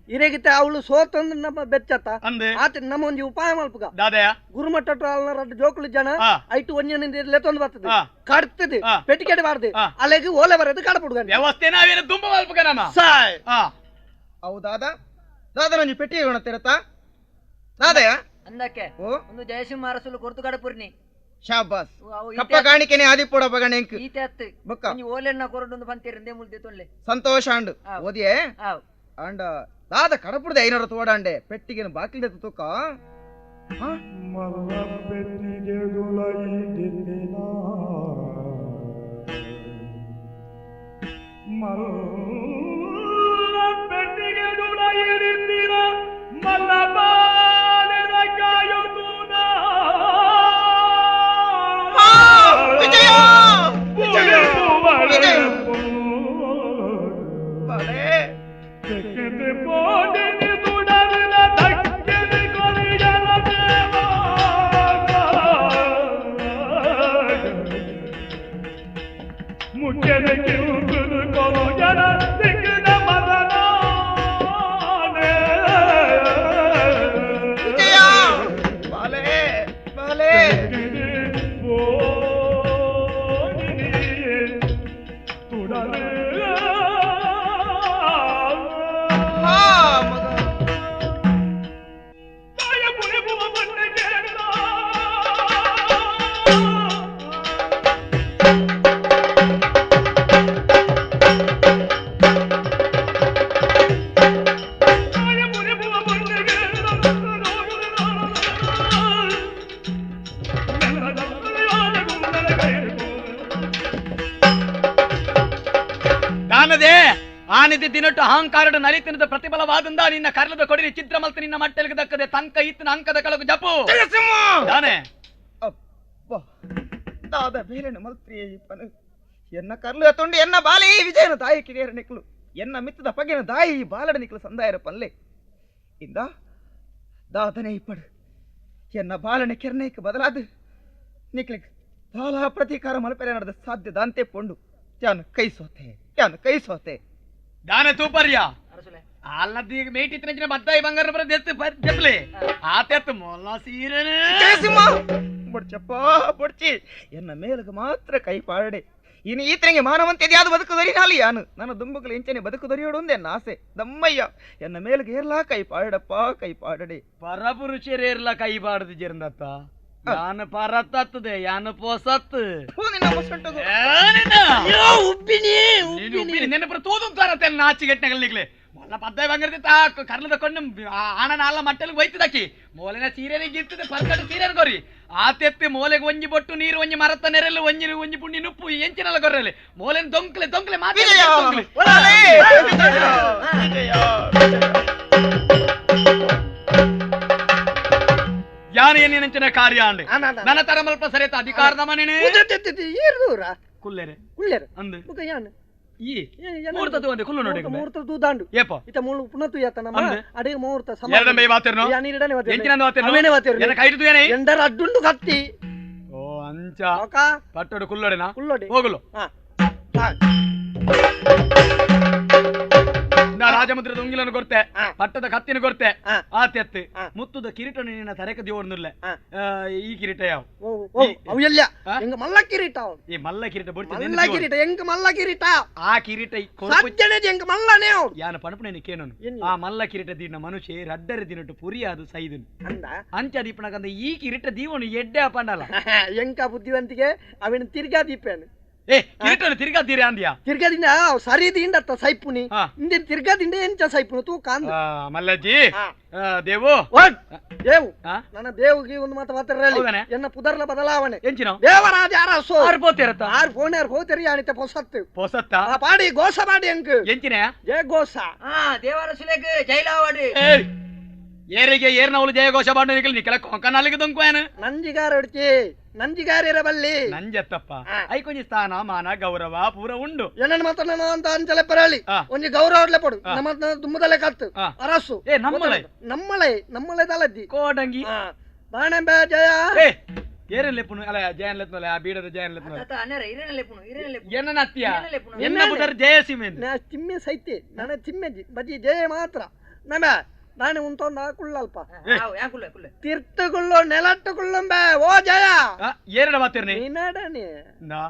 ಇರೇಗಿತ್ತೆ ಅವಳು ಸೋತಂದು ನಮ್ಮ ಬೆಚ್ಚತ್ತ ಅಂದೆ ಆತ ನಮ್ಮ ಒಂಜಿ ಉಪಾಯ ಮಲ್ಪಗ ದಾದಯ ಗುರುಮಟ್ಟ ರಡ್ಡು ಜೋಕುಲು ಜನ ಐಟು ಒಂಜನಿಂದ ಲೆತ್ತೊಂದು ಬರ್ತದೆ ಕಡ್ತದೆ ಪೆಟ್ಟಿಗೆಟ್ ಬಾರ್ದು ಅಲ್ಲಿಗೆ ಓಲೆ ಬರೋದು ಕಡಪುಡ್ಗ ವ್ಯವಸ್ಥೆ ನಾವೇನು ದುಂಬ ಮಲ್ಪಗ ನಮ್ಮ ಸಾಯ್ ಹೌದಾದ ದಾದ ನಂಜಿ ಪೆಟ್ಟಿಗೆ ಉಣತಿರತ್ತ ದಾದಯ ಅಂದಕ್ಕೆ ಓ ಒಂದು ಜಯಸಿಂಹ ಅರಸಲು ಕೊರ್ತು ಕಡಪುರ್ನಿ ಶಾಬಾಸ್ ಕಪ್ಪ ಕಾಣಿಕೆನೆ ಆದಿಪೋಡ ಬಗಣೆ ಎಂಕ್ ಈತೆ ಅತ್ತು ಬೊಕ್ಕ ಒಂಜಿ ಓಲೆನ್ನ ಕೊರಡೊಂದು ಬಂತಿರಂದೆ ಮುಲ್ದೆ ತೊಲ್ಲೆ ಸಂತೋಷ ಅಂಡು ಓದಿಯೇ ಆವ್ ಅಂಡ ದಾದ ಕಡಪುಡ್ದೆ ಐನೂರ ತೋಡಂಡೆ ಪೆಟ್ಟಿಗೆನ ಬಾಕಿಲ್ದೆ ತೂಕ ವಿಜಯ ವಿಜಯ ವಿಜಯ ಬಲೆ ವಿಜಯ ಬಲೆ ಬಲೆ ಆನಿದೆ ದಿನಟ್ಟು ಅಹಂಕಾರಡು ನಲಿತಿನದ ಪ್ರತಿಫಲವಾದಂದ ನಿನ್ನ ಕರ್ಲದ ಕೊಡಿರಿ ಚಿತ್ರ ಮಲ್ತ ನಿನ್ನ ಮಟ್ಟಲಿಗೆ ದಕ್ಕದೆ ತಂಕ ಇತ್ತಿನ ಅಂಕದ ಕಳಗು ಜಪು ತಾನೆ ದಾದ ಬೇರೆನ ಮಲ್ತ್ರಿಯೇ ಪನು ಎನ್ನ ಕರ್ಲು ಎತ್ತೊಂಡು ಎನ್ನ ಬಾಲಿ ವಿಜಯನ ತಾಯಿ ಕಿರಿಯರ ನಿಕ್ಲು ಎನ್ನ ಮಿತ್ತದ ಪಗೆನ ದಾಯಿ ಬಾಲಡ ನಿಕ್ಲು ಸಂದಾಯರ ಪಲ್ಲೆ ಇಂದ ದಾದನೆ ಇಪ್ಪಡು ಎನ್ನ ಬಾಲನೆ ಕೆರ್ನೈಕ್ ಬದಲಾದ ನಿಕ್ಲಿಕ್ ದಾಲ ಪ್ರತೀಕಾರ ಮಲ್ಪೆರೆ ನಡೆದ ಸಾಧ್ಯ ದಾಂತೆ ಪೊಂಡು ಯಾನು ಕೈ ಸೋತೆ ದಾನೆ ತೂಪರ್ಯ ಅರಸುಲೆ ಅಲ್ಲದ ಈಗ ಮೇಟ್ ಇತ್ತಿನ ಬದ್ದಾಯಿ ಬಂಗಾರ ಬರ ಜಪ್ಲೆ ಆತೆತ್ತು ಮೊಲ್ಲ ಸೀರೆನೆ ಜಯಸಿಂಹ ಬುಡ್ಚಪ್ಪ ಬುಡ್ಚಿ ಎನ್ನ ಮೇಲಗ ಮಾತ್ರ ಕೈ ಪಾಡೆ ಇನ್ನು ಈತನಿಗೆ ಮಾನವಂತೆ ಯಾವುದು ಬದುಕುದರಿ ನಾಲಿ ಯಾನು ನನ್ನ ದುಂಬುಗಳು ಇಂಚನೆ ಬದುಕುದರಿಯೋಡು ಒಂದೇ ಎನ್ನ ಆಸೆ ದಮ್ಮಯ್ಯ ಎನ್ನ ಮೇಲಗೆ ಏರ್ಲಾ ಕೈ ಪಾಡಪ್ಪ ಕೈ ಪಾಡಡೆ ಪರಪುರುಷರೇರ್ಲ ಕೈ ಬಾಡದು ಜರಂದತ್ತ ಯಾನ ಪರತ್ತತ್ತದೆ ಯಾನ ಪೋಸತ್ ನಿನ್ನ ಮುಸುಂಟದು. ನೆನಪುರ ತೂದುಂತಾರತ್ತೆ ನಾಚಿಗೆಟ್ಟನಗಲ್ ನಿಗ್ಲೆ ಮೊಲ್ಲ ಪದ್ದಾಯಿ ಬಂಗಾರದೆ ತಾ ಕರ್ಲದ ಕೊಂಡು ಆಣನ ಅಲ್ಲ ಮಟ್ಟಲಿಗೆ ಬೈತದಕ್ಕಿ ಮೋಲೆನ ಸೀರೆನಿಗೆ ಇರ್ತದೆ ಪರ್ಕಟ್ಟು ಸೀರೆನ ಕೊರಿ ಆತೆತ್ತಿ ಮೋಲೆಗೆ ಒಂಜಿ ಬೊಟ್ಟು ನೀರು ಒಂಜಿ ಮರತ್ತ ನೆರೆಲ್ಲ ಒಂಜಿ ಪುಂಡಿ ನುಪ್ಪು ಎಂಚಿನಲ್ಲ ಕೊರ್ರಲ್ಲಿ ಮೋಲೆನ ದೊಂಕ್ಲೆ ಮಾತೆ ಒಳಗೆ, ವಿಜಯ. ಯಾನ ಏನೇನಂಚಿನ ಕಾರ್ಯ ಅಂಡೆ ನನ್ನ ತರ ಮಲ್ಪ ಸರಿತ ಅಧಿಕಾರದ ಮನೇನೆ ಏರ್ದೂರ ಕುಲ್ಲೆರೆ ಕುಳ್ಳೇರು ಅಂದು ಬುಕ್ಕ ಯಾನ್ ಈ ಮುಹೂರ್ತ ತಗೊಂಡೆ ಕುಲ್ಲು ನೋಡಿ ಮುಹೂರ್ತ ತೂದಾಂಡು ಏಪ ಇತ ಮೂಲ ಪುನತು ಯಾತನಮ್ಮ ಅಂದೆ? ಅಡಿಗೆ ಮುಹೂರ್ತ ಎರಡ ಬೈ ಬಾತಿರ್ನೋ ಯಾನಿರಡನೆ ಎಂಚಿನಂದು ಬಾತಿರ್ನೋ ಅವೇನೆ ಬಾತಿರ್ನು. ಎನ್ನ ಕೈದು ಏನೇ ಎಂಡರ ಅಡ್ಡುಂಡು ಕತ್ತಿ ಓ ಅಂಚ ಓಕ ಪಟ್ಟೋಡು ಕುಲ್ಲೋಡೆನಾ ಕುಳ್ಳೋಡಿ ಹೋಗಲು ಹಾ ನಾ ರಾಜಮುದ್ರದ ಉಂಗಿಲನ್ನು ಕೊರ್ತೆ ಹಾ. ಪಟ್ಟದ ಕತ್ತಿನ ಕೊರ್ತೆ ಹಾ. ಆತೆತ್ತು ಹಾ. ಮುತ್ತುದ ಕಿರೀಟ ನಿನ್ನ ತರೆಕ ದೇವರ್ನುಲ್ಲೆ ಹಾ. ಈ ಕಿರೀಟ ಯಾವ ಅವು ಎಲ್ಲ ಹಾ? ಎಂಗ ಮಲ್ಲ ಕಿರೀಟ ಅವು. ಈ ಮಲ್ಲ ಕಿರೀಟ ಮಲ್ಲ ಕಿರೀಟ ಎಂಗ ಮಲ್ಲ ಕಿರೀಟ ಆ ಕಿರೀಟ ಈ ಕೊರ್ಪು- ಸಜ್ಜನೆದು ಎಂಗ ಮಲ್ಲನೇ ಅವು. ಯಾನ ಪಣಪಣೆ ಕೇನೋನು ಎನ್ನು? ಆ ಮಲ್ಲ ಕಿರೀಟ ದೀನ ಮನುಷ್ಯ ರಡ್ಡರೆ ದಿನಟ್ಟು ಪುರಿಯಾದು ಸೈದನು ಅಂದ ಅಂಚ ದೀಪನಕಂದ ಈ ಕಿರೀಟ ದೀವನು ಎಡ್ಡೆ ಪಂಡಲ್ಲ ಎಂಕ ಬುದ್ಧಿವಂತಿಗೆ ಅವನ ತಿರ್ಗಾ ದೀಪೇನು ಏ ಕಿರೀಟನು ತಿರ್ಗಾ ತೀರ ಅಂದ್ಯಾ ತಿರ್ಗದಿಂದ ಸರಿದಿಂದ ಸೈಪುನಿ ಹಾ. ಇಂದಿನ ತಿರ್ಗದಿಂದ ಎಂಚ ಸೈಪುನು ತೂ ಕಾಂದ ಮಲ್ಲಜ್ಜಿ ಹಾ. ದೇವು ಒಡ್ ದೇವು ಹಾ? ನನ್ನ ದೇವುಗೆ ಒಂದು ಮಾತು ಮಾತಾಡಲಿ ಹೌದನೆ? ಎನ್ನ ಪುದರ್ಲ ಬದಲಾವಣೆ ಎಂಚಿನ ದೇವರಾಜ ಅರಸು ಆರ್ಬೋತಿರತ್ತ ಆರು ಫೋನ್ ಯಾರು ಹೋತರಿ ಅನಿತ ಪೊಸತ್ತು ಪೊಸತ್ತ ಆ ಪಾಡಿ ಗೋಸ ಪಾಡಿ ಅಂಕು ಎಂಚಿನ ಜಯ ಗೋಸ ಹಾ ದೇವರಸುಲೆಗ್ ಜೈಲಾವಡಿ ಏರಿಗೆ ಏರ್ನವಳು ಜಯಘೋಷ ಬಾಂಡನಿಗೆ ನಿಖಲ ಕೊಂಕನಾಲಿಗೆ ದೊಂಕುವೇನು ನಂಜಿಗಾರ ಹೊಡ್ತಿ ನಂಜಿಗಾರ ಇರಬಲ್ಲಿ ನಂಜತ್ತಪ್ಪ ಹಾ. ಐಕೊಂಜಿ ಸ್ಥಾನ ಮಾನ ಗೌರವ ಪೂರ ಉಂಡು ಎನ್ನ ಮಾತ್ರ ನಾನು ಅಂತ ಅಂಚಲೆ ಪರಳಿ ಹಾ. ಒಂಜಿ ಗೌರವ ಪಡು ನಮ್ಮ ದುಮ್ಮದಲೆ ಕತ್ತು ಹಾ. ಅರಸು ಏ, ನಮ್ಮಳೆ? ನಮ್ಮಳೆ ತಲದ್ದಿ ಕೋಡಂಗಿ ಬಾಣಂಬೆ ಜಯ ಏ ಏರನ್ ಲೆಪ್ಪುನು ಅಲ್ಲ ಜಯನ್ ಲೆತ್ನೋಲೆ ಆ ಬೀಡದ ಜಯನ್ ಲೆತ್ನೋಲೆ ಅತ್ತ ಅನ್ನರ ಇರೇನಲೆ ಎನ್ನ ಅತ್ತಿಯ ಏನೆಲೆಪ್ಪುನು? ಎನ್ನ ಬುದರ್ ಜಯಸಿಮೆನ್ ನಾ ತಿಮ್ಮೆ ಸೈತೆ ನನ್ನ ತಿಮ್ಮೆಜಿ ಬಜಿ ಜಯ ಮಾತ್ರ ನಮ ನಾನು ಉಂಟೊಂದ ಕುಳ್ಳಲ್ಪ ಯಾಕುಲ್ಲ ಕುಲ್ಲ ತೀರ್ಥಗುಳ್ಳು ನೆಲಟ್ಟುಗುಳ್ಳಂಬೆ ಓ ಜಯ ಏರಡ ಮಾತಿರ್ನಿ ನೀನಾಡನೆ ನಾ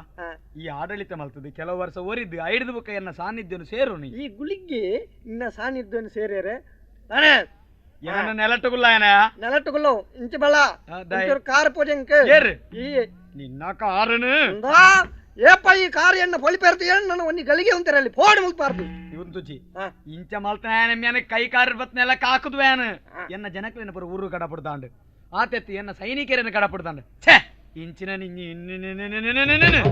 ಈ ಆಡಳಿತ ಮಲ್ತದೆ ಕೆಲವು ವರ್ಷ ಓರಿದ್ದು ಐಡಿದ ಬುಕ್ಕ ಎನ್ನ ಸಾನ್ನಿಧ್ಯನು ಸೇರು ನೀ ಈ ಗುಳಿಗೆ ನಿನ್ನ ಸಾನ್ನಿಧ್ಯವನ್ನು ಸೇರ್ಯಾರೆ ನಾನೇ ಎನ್ನ ನೆಲಟ್ಟುಗುಲ್ಲ ಏನ ನೆಲಟ್ಟುಗುಳ್ಳು ಇಂಚ ಬಳ ಕಾರ್ ಪೂಜೆಂಕ ಏರ್ ಈ ನಿನ್ನ ಕಾರನು ಒಂದಾ ಏಪ ಈ ಕಾರ್ಯನ್ನ ಪೊಳಿಪೇರ್ತಿ ನನ್ನ ಒಂದು ಗಳಿಗೆ ಅಂತಾರಲ್ಲಿ ಫೋಡ್ ಮುಲ್ಪಾರ್ದು ಇವನ್ ತುಜಿ ಹಾ. ಇಂಚ ಮಲ್ತಾನ ಮ್ಯಾನ ಕೈ ಕಾರ್ ಬತ್ನೆಲ್ಲ ಕಾಕುದ್ವೇನ ಎನ್ನ ಜನಕ್ಲೆನ ಪುರ ಊರು ಕಡಪಡ್ತಾಂಡು ಆತೆತ್ತು ಎನ್ನ ಸೈನಿಕರನ್ನ ಕಡಪಡ್ತಾಂಡು ಛೇ ಇಂಚಿನ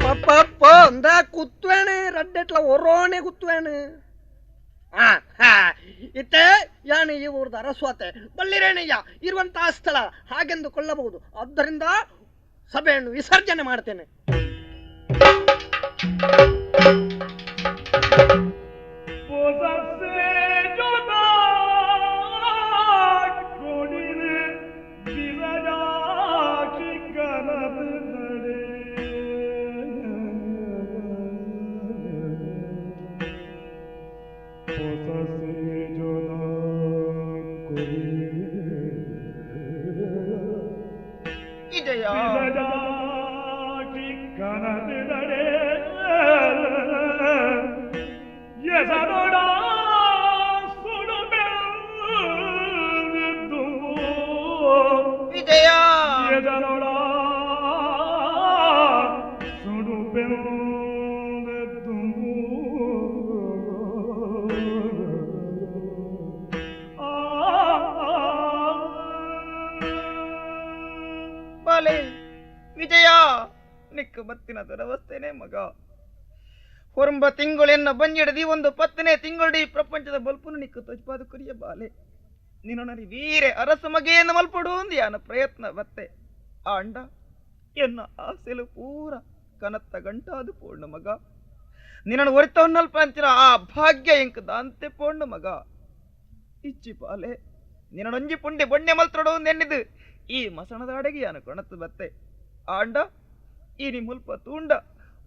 ಪಪ್ಪ ಒಂದ ಕುತ್ವೇಣೆ ರಡ್ಡೆಟ್ಲ ಒರೋಣೆ ಕುತ್ವೇಣೆ ಇತ್ತೆ ಯಾನೆ ಈ ಊರ್ದ ಅರಸ್ವಾತೆ ಬಲ್ಲಿರೇಣಯ್ಯ ಇರುವಂತಹ ಸ್ಥಳ ಹಾಗೆಂದು ಕೊಳ್ಳಬಹುದು ಆದ್ದರಿಂದ ಸಭೆಯನ್ನು ವಿಸರ್ಜನೆ ಮಾಡ್ತೇನೆ ವಿಜಯ ವಿಜಯ ಬಾಲೆ ವಿಜಯ ನಿಕ್ಕ ಬತ್ತಿನ ದುರವಸ್ಥೆನೆ ಮಗ ಹೊರಂಬ ತಿಂಗಳೆನ್ನ ಬಂಜಿಡದಿ ಒಂದು ಪತ್ತನೇ ತಿಂಗಳು ಈ ಪ್ರಪಂಚದ ಬಲ್ಪುನು ನಿಕ್ಕ ತಜ್ಪಾದ ಕುರಿಯ ಬಾಲೆ ನೀನು ನರಿ ವೀರೆ ಅರಸ ಮಗೆಯನ್ನು ಮಲ್ಪಡು ಒಂದು ಯಾನ ಪ್ರಯತ್ನ ಬತ್ತೆ ಆ ಅಂಡ ಎನ್ನ ಆಸೆಲು ಪೂರ ಕನತ್ತ ಗಂಟಾದು ಪೂರ್ಣ ಮಗ ನಿನ್ನನ್ನು ಒರಿತವನ್ನಲ್ಪ ಅಂಚಿನ ಆ ಭಾಗ್ಯ ಎಂಕ ದಾಂತೆ ಪೋಂಡು ಮಗ ಇಚ್ಚಿ ಬಾಲೆ ನಿನ್ನೊಂಜಿ ಪುಂಡೆ ಬೊಣ್ಣೆ ಮಲ್ತೊಡು ನೆನ್ನಿದು ಈ ಮಸಣದ ಅಡೆಗೆ ಯಾನು ಕೊಣತ್ತು ಬತ್ತೆ ಆಂಡ ಈ ನಿ ಮುಲ್ಪ ತುಂಡ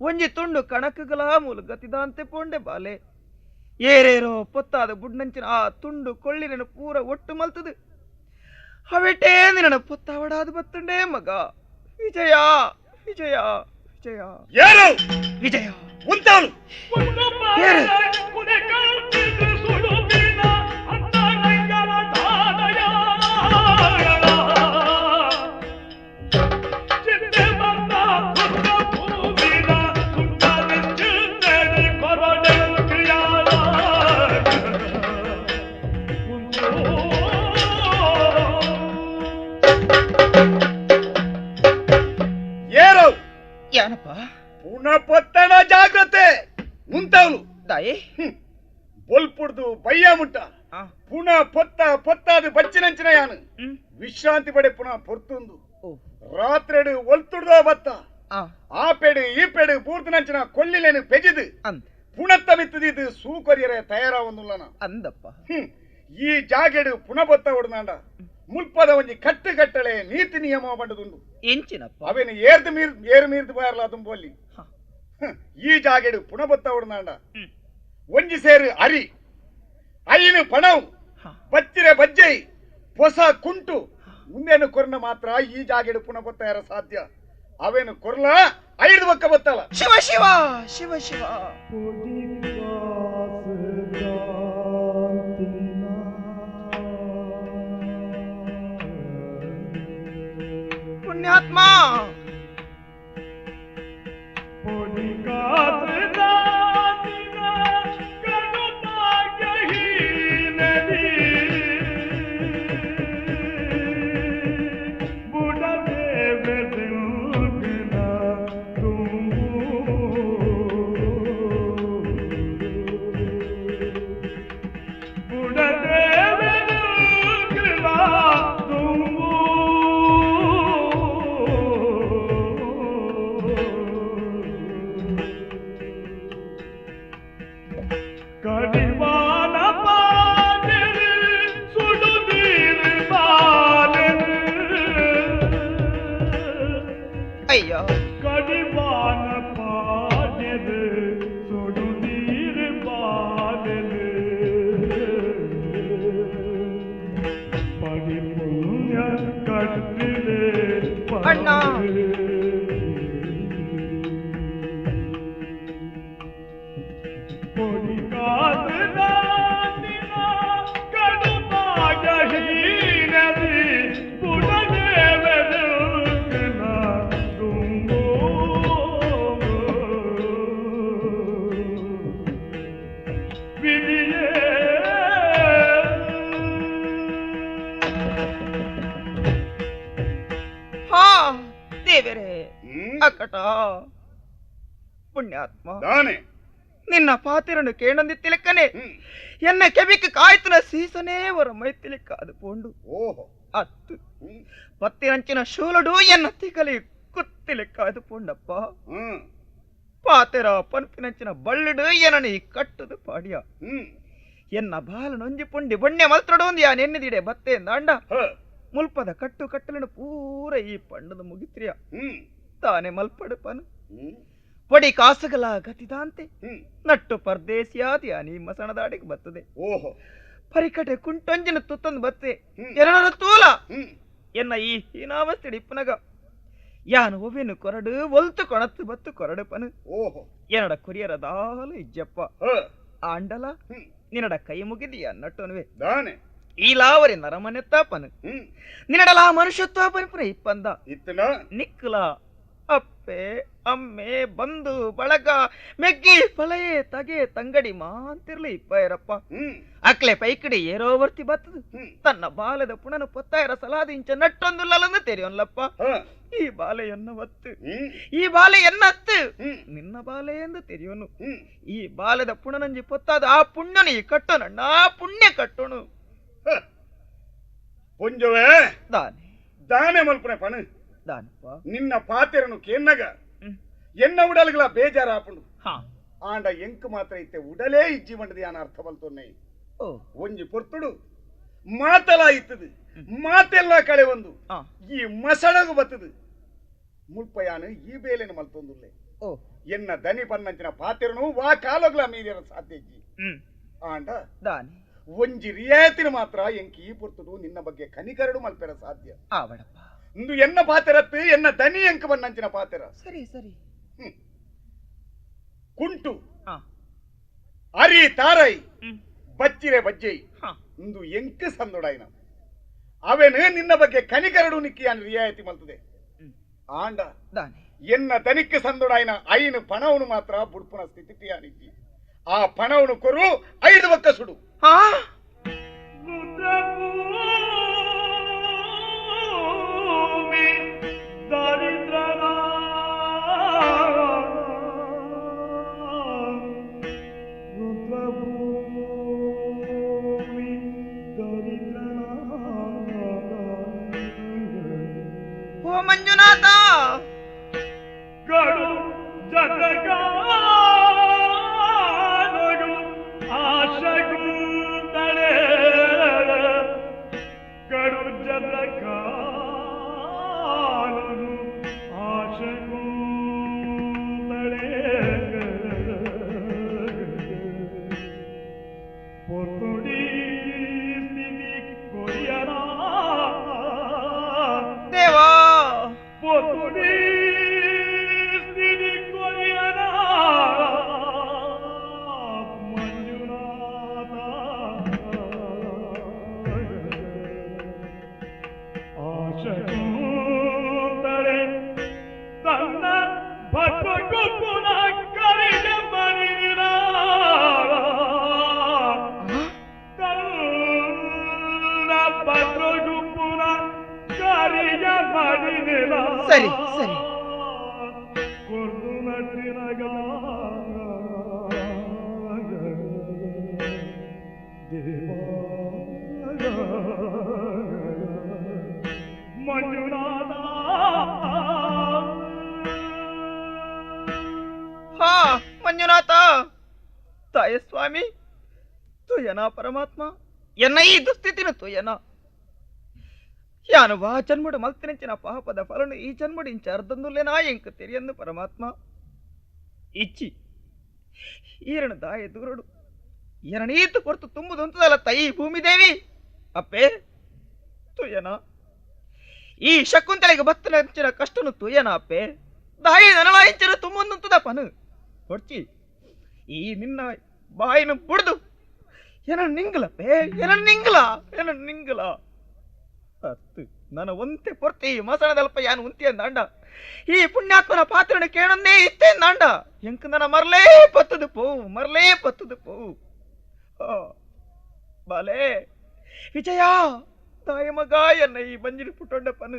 ಒಂಜಿ ತುಂಡು ಕಣಕುಗಳ ಮೂಲ ಗತಿದಾಂತೆ ಪೋಂಡೆ ಬಾಲೆ ಏರೇರೋ ಪೊತ್ತಾದ ಬುಡ್ನಂಚಿನ ಆ ತುಂಡು ಕೊಳ್ಳಿನ ಪೂರ ಒಟ್ಟು ಮಲ್ತದು ಅವೆಟೇ ನಿನ್ನ ಪೊತ್ತಾವಡಾದು ಬತ್ತುಂಡೇ ಮಗ ವಿಜಯ ವಿಜಯ ವಿಜಯ ಯಾರು ವಿಜಯ ಉಂಟವನು ಏರು. ಏರು ಏನಪ್ಪ ಪುನಃ ಪೊತ್ತಣ ಜಾಗ್ರತೆ ಉಂಟವನು ತಾಯಿ ಬೊಲ್ಪುಡ್ದು ಬಯ್ಯ ಮುಟ್ಟ ಆ, ಪುನಃ ಪೊತ್ತಾದು ಬಚ್ಚಿನಂಚಿನ ಯಾನು ಹ್ಮ್. ವಿಶ್ರಾಂತಿ ಪಡೆ ಪುನಃ ಪೊರ್ತುಂದು ಓ, ರಾತ್ರೆಡು ಒಲ್ತುಡ್ದೋ ಬತ್ತ ಆ, ಆ ಪೆಡು ಈ ಪೆಡು ಬೂರ್ತಿನಂಚಿನ ಕೊಲ್ಲಿಲೇನು ಪೆಜಿದು ಅಂದ್ ಪುಣತ್ತ ಬಿತ್ತದಿದ್ದು ಸೂಕೊರಿಯರೆ ತಯಾರಾವೊಂದುಲ್ಲನ ಅಂದಪ್ಪ ಈ ಜಾಗೆಡು ಪುನಃ ಬೊತ್ತ ಹೊಡ್ದಾಂಡ ಮುಲ್ಪದ ಒಂಜಿ ಕಟ್ಟುಗಟ್ಟಳೆ ನೀತಿ ನಿಯಮ ಬಂಡದುಂಡು ಎಂಚಿನಪ್ಪ ಅವೇನು ಏರು ಮೀರ್ದು ಬಾರಲ್ಲ ಬೋಲಿ ಹ. ಈ ಜಾಗೆಡು ಪುನಃ ಬೊತ್ತ ಹೊಡ್ದಾಂಡ ಹ್ಮ್. ಒಂಜಿ ಸೇರು ಅರಿ ಅಯ್ಯನು ಪಣವು ಹ. ಬಚ್ಚಿರೆ ಬಜ್ಜೈ ಹೊಸ ಕುಂಟು ಮುಂದೇನು ಕೊರ್ನ ಮಾತ್ರ ಈ ಜಾಗೆಡು ಪುನಃ ಬೊತ್ತ ಯಾರ ಸಾಧ್ಯ ಅವೇನು ಕೊರ್ಲ ಐದು ಬಕ್ಕ ಬತ್ತಲ್ಲ ಶಿವ ಶಿವ ಶಿವ ಶಿವ ಪುಣ್ಯಾತ್ಮ ಅಯ್ಯೋ ಅಣ್ಣ ಹಾ ದೇವರೇ ಅಕ್ಕಟ ಪುಣ್ಯಾತ್ಮ ದಾನೆ ನಿನ್ನ ಪಾತಿರನು ಕೇಳೊಂದಿತ್ತಿಲೆಕ್ಕನೆ ಎನ್ನ ಕೆಬಿಕ್ ಕಾಯ್ತನ ಸೀಸನೇ ವರ ಮೈತಿಲಿಕ್ಕ ಅದು ಪೋಂಡು ಓಹೋ ಅತ್ತು ಪತ್ತಿರಂಚಿನ ಶೂಲಡು ಎನ್ನ ತಿಗಲಿ ಕುತ್ತಿಲೆಕ್ಕ ಅದು ಪೋಂಡಪ್ಪ ಹ್ಮ್ ಪಾತೆರ ಪನ್ಪಿನಂಚಿನ ಬಳ್ಳಿಡು ಎನನಿ ಕಟ್ಟದು ಪಾಡ್ಯ ಹ್ಮ್ ಎನ್ನ ಬಾಲ ನೊಂಜಿ ಪುಂಡಿ ಬಣ್ಣೆ ಮಲ್ತೊಡೊಂದು ಯಾ ನೆನ್ನಿದಿಡೆ ಬತ್ತೆ ದಾಂಡ ಹ ಮುಲ್ಪದ ಕಟ್ಟು ಕಟ್ಟಲಿನ ಪೂರ ಈ ಪಂಡದ ಮುಗಿತ್ರಿಯ ಹ್ಮ್ ತಾನೆ ಮಲ್ಪಡು ಪನು ಹ್ಮ್ ಪಡಿ ಕಾಸುಗಳ ಗತಿದಾಂತೆ ಹ್ಮ್ ನಟ್ಟು ಪರ್ದೇಸಿಯಾದ ಯಾನಿ ಮಸಣದಾಡಿಗೆ ಬರ್ತದೆ ಓಹೋ ಪರಿಕಟೆ ಕುಂಟೊಂಜಿನ ತುತ್ತೊಂದು ಬತ್ತೆ ಹ್ಮ್. ಎರಡರ ತೂಲ ಹ್ಮ್ ಎನ್ನ ಈ ಹೀನಾವಸ್ಥೆ ಇಪ್ಪನಗ ಯಾನು ಒವ್ವೆನು ಕೊರಡು ಒಲ್ತು ಕೊಣತ್ತು ಬತ್ತು ಕೊರಡು ಪನು ಓಹೋ ಏನಡ ಕುರಿಯರ ದಾಲು ಇಜ್ಜಪ್ಪ ಹ ಆಂಡಲ ಹ್ಮ್ ನಿನ್ನಡ ಕೈ ಮುಗಿದಿಯ ನಟ್ಟೊನ್ವೆ ದಾನೆ ಈ ಲಾವರಿ ನರಮನೆತ್ತಾಪನು ಹ್ಮ್ ನಿನ್ನಡಲ ಮನುಷ್ಯತ್ವ ಪನಿಪುರ ಇಪ್ಪಂದ ಇತ್ತನ ನಿಕ್ಕಲ ಅಪ್ಪೆ ಅಮ್ಮೆ ಬಂಧು ಬಳಗ ಮೆಗ್ಗಿ ಪಲಯೆ ತಗೆ ತಂಗಡಿ ಮಾಂತಿರ್ಲಿ ಇಪ್ಪ ಇರಪ್ಪ ಹ್ಮ್ ಅಕ್ಲೆ ಪೈಕಡಿ ಏರೋ ವರ್ತಿ ಬತ್ತದು ಹ್ಮ್ ತನ್ನ ಬಾಲದ ಪುಣನು ಪೊತ್ತಾಯರ ಸಲಾದ ಇಂಚ ನಟ್ಟೊಂದು ಲಲಂದು ತೆರೆಯೋನ್ಲಪ್ಪ ಹ ಈ ಬಾಲೆಯನ್ನ ಒತ್ತು ಹ್ಮ್ ಈ ಬಾಲೆಯನ್ನ ಹತ್ತು ಹ್ಮ್ ನಿನ್ನ ಬಾಲೆ ಎಂದು ತೆರೆಯೋನು ಹ್ಮ್ ಈ ಬಾಲದ ಪುಣನಂಜಿ ಪೊತ್ತಾದ ಆ ಪುಣ್ಯನು ಈ ಕಟ್ಟೋನಣ್ಣ ಪುಣ್ಯ ಕಟ್ಟೋನು ಹ. ಪುಂಜವೇ ದಾನೆ ದಾನೆ ಮಲ್ಪನೆ ಪಣ ದಾನಪ್ಪ ನಿನ್ನ ಪಾತೆರನು ಕೇನ್ನಗ ಹ್ಮ್. ಎನ್ನ ಉಡಲ್ಗಳ ಬೇಜಾರ ಆಪುಂಡು ಹಾ ಆಂಡ ಎಂಕ್ ಮಾತ್ರ ಇತ್ತೆ ಉಡಲೇ ಇಜ್ಜಿ ಮಂಡದಿ ಯಾನ ಅರ್ಥ ಬಲ್ತೊನ್ನೆ ಓ ಒಂಜಿ ಪೊರ್ತುಡು ಮಾತಲ ಇತ್ತದು ಮಾತೆಲ್ಲ ಕಳೆ ಒಂದು ಆ ಈ ಮಸಳಗು ಬತ್ತದು ಮುಲ್ಪಯಾನು ಈ ಬೇಲೆನ ಮಲ್ತೊಂದುಲ್ಲೆ ಓ ಎನ್ನ ದನಿ ಪನ್ನಂಚಿನ ಪಾತೆರನು ವಾ ಕಾಲೋಗ್ಲ ಮೀರಿಯರ ಸಾಧ್ಯ ಇಜ್ಜಿ ಹ್ಮ್ ಆಂಡ ದಾನಿ ಒಂಜಿ ರಿಯಾಯತಿನ ಮಾತ್ರ ಎಂಕಿ ಪುರ್ತುಡು ನಿನ್ನ ಬಗ್ಗೆ ಕನಿಕರಡು ಮಲ್ಪೆರ ಸಾಧ್ಯ ಆವಡಪ್ಪ ಇಂದು ಎನ್ನ ಪಾತೆರತ್ತು ಎನ್ನ ದನಿ ಎಂಕ ಬನ್ನಂಚಿನ ಪಾತೆರ ಸರಿ ಸರಿ ಕುಂಟು ಹಾ ಅರಿ ತಾರೈ ಹ್ಮ್ ಬಚ್ಚಿರೆ ಬಜ್ಜೈ ಹಾ ಇಂದು ಎಂಕ ಸಂದೊಡಾಯ್ನ ಅವೇನು ನಿನ್ನ ಬಗ್ಗೆ ಕನಿಕರಡು ನಿಕ್ಕಿಯಾನ್ ರಿಯಾಯತಿ ಮಲ್ತದೆ ಹ್ಮ್. ಆಂಡ ದಾನಿ ಎನ್ನ ದನಿಕ್ಕೆ ಸಂದೊಡಾಯ್ನ ಐನು ಪಣವನು ಮಾತ್ರ ಬುಡ್ಪುನ ಸ್ಥಿತಿಯಾನಿಕ್ಕಿ ಆ ಪಣವನು ಕೊರು 5 ಬಕ್ಕ ಸುಡು ಹಾ ಓ ಮಂಜುನಾಥ ದೇವಾ ಸರಿ ಸರಿ ಹಾ ಮಂಜುನಾಥ ತಾಯ ಸ್ವಾಮಿ ತುಯನ ಪರಮಾತ್ಮ ಎನ್ನ ಈ ದುಸ್ಥಿತಿನ ತುಯನ ಯಾನು ವಾ ಜನ್ಮಡು ಮಲ್ತಿನಿಂಚಿನ ಪಾಪದ ಫಲನು ಈ ಜನ್ಮಡಿಂಚ ಅರ್ಧಂದುಲ್ಲೆನಾ ಎಂಕ ತೆರಿಯಂದು ಪರಮಾತ್ಮ ಇಚ್ಚಿ ಈರಣ ದಾಯ ದೂರಡು ಎರಣೀತು ಕೊರ್ತು ತುಂಬುದುಂತದಲ್ಲ ತೈ ಭೂಮಿದೇವಿ ಅಪ್ಪೆ ತುಯನ ಈ ಶಕುಂತಲೆಗೆ ಬತ್ತನಂಚಿನ ಕಷ್ಟನು ತುಯನ ಅಪ್ಪೆ ದಾಯಿ ನನಲಾಯಿಂಚನ ತುಂಬೊಂದುಂತದ ಪನು ಹೊಡ್ಚಿ ಈ ನಿನ್ನ ಬಾಯಿನ ಬುಡ್ದು ಏನ ನಿಂಗಲಪ್ಪೆ ಏನ ನಿಂಗಲ ಅತ್ತು ನನ್ನ ಒಂತೆ ಪೊರ್ತಿ ಈ ಮಸಣದಲ್ಪ ಯಾನು ಉಂತಿ ಅಂದಾಂಡ ಈ ಪುಣ್ಯಾತ್ಮನ ಪಾತ್ರನ ಕೇಳನ್ನೇ ಇತ್ತೆ ಅಂದಾಂಡ ಎಂಕ ನನ್ನ ಮರಲೇ ಪತ್ತದು ಪೋವು ಬಾಲೆ ವಿಜಯ ತಾಯಿ ಮಗ ಎನ್ನ ಈ ಬಂಜಿನ ಪುಟ್ಟೊಂಡ ಪನು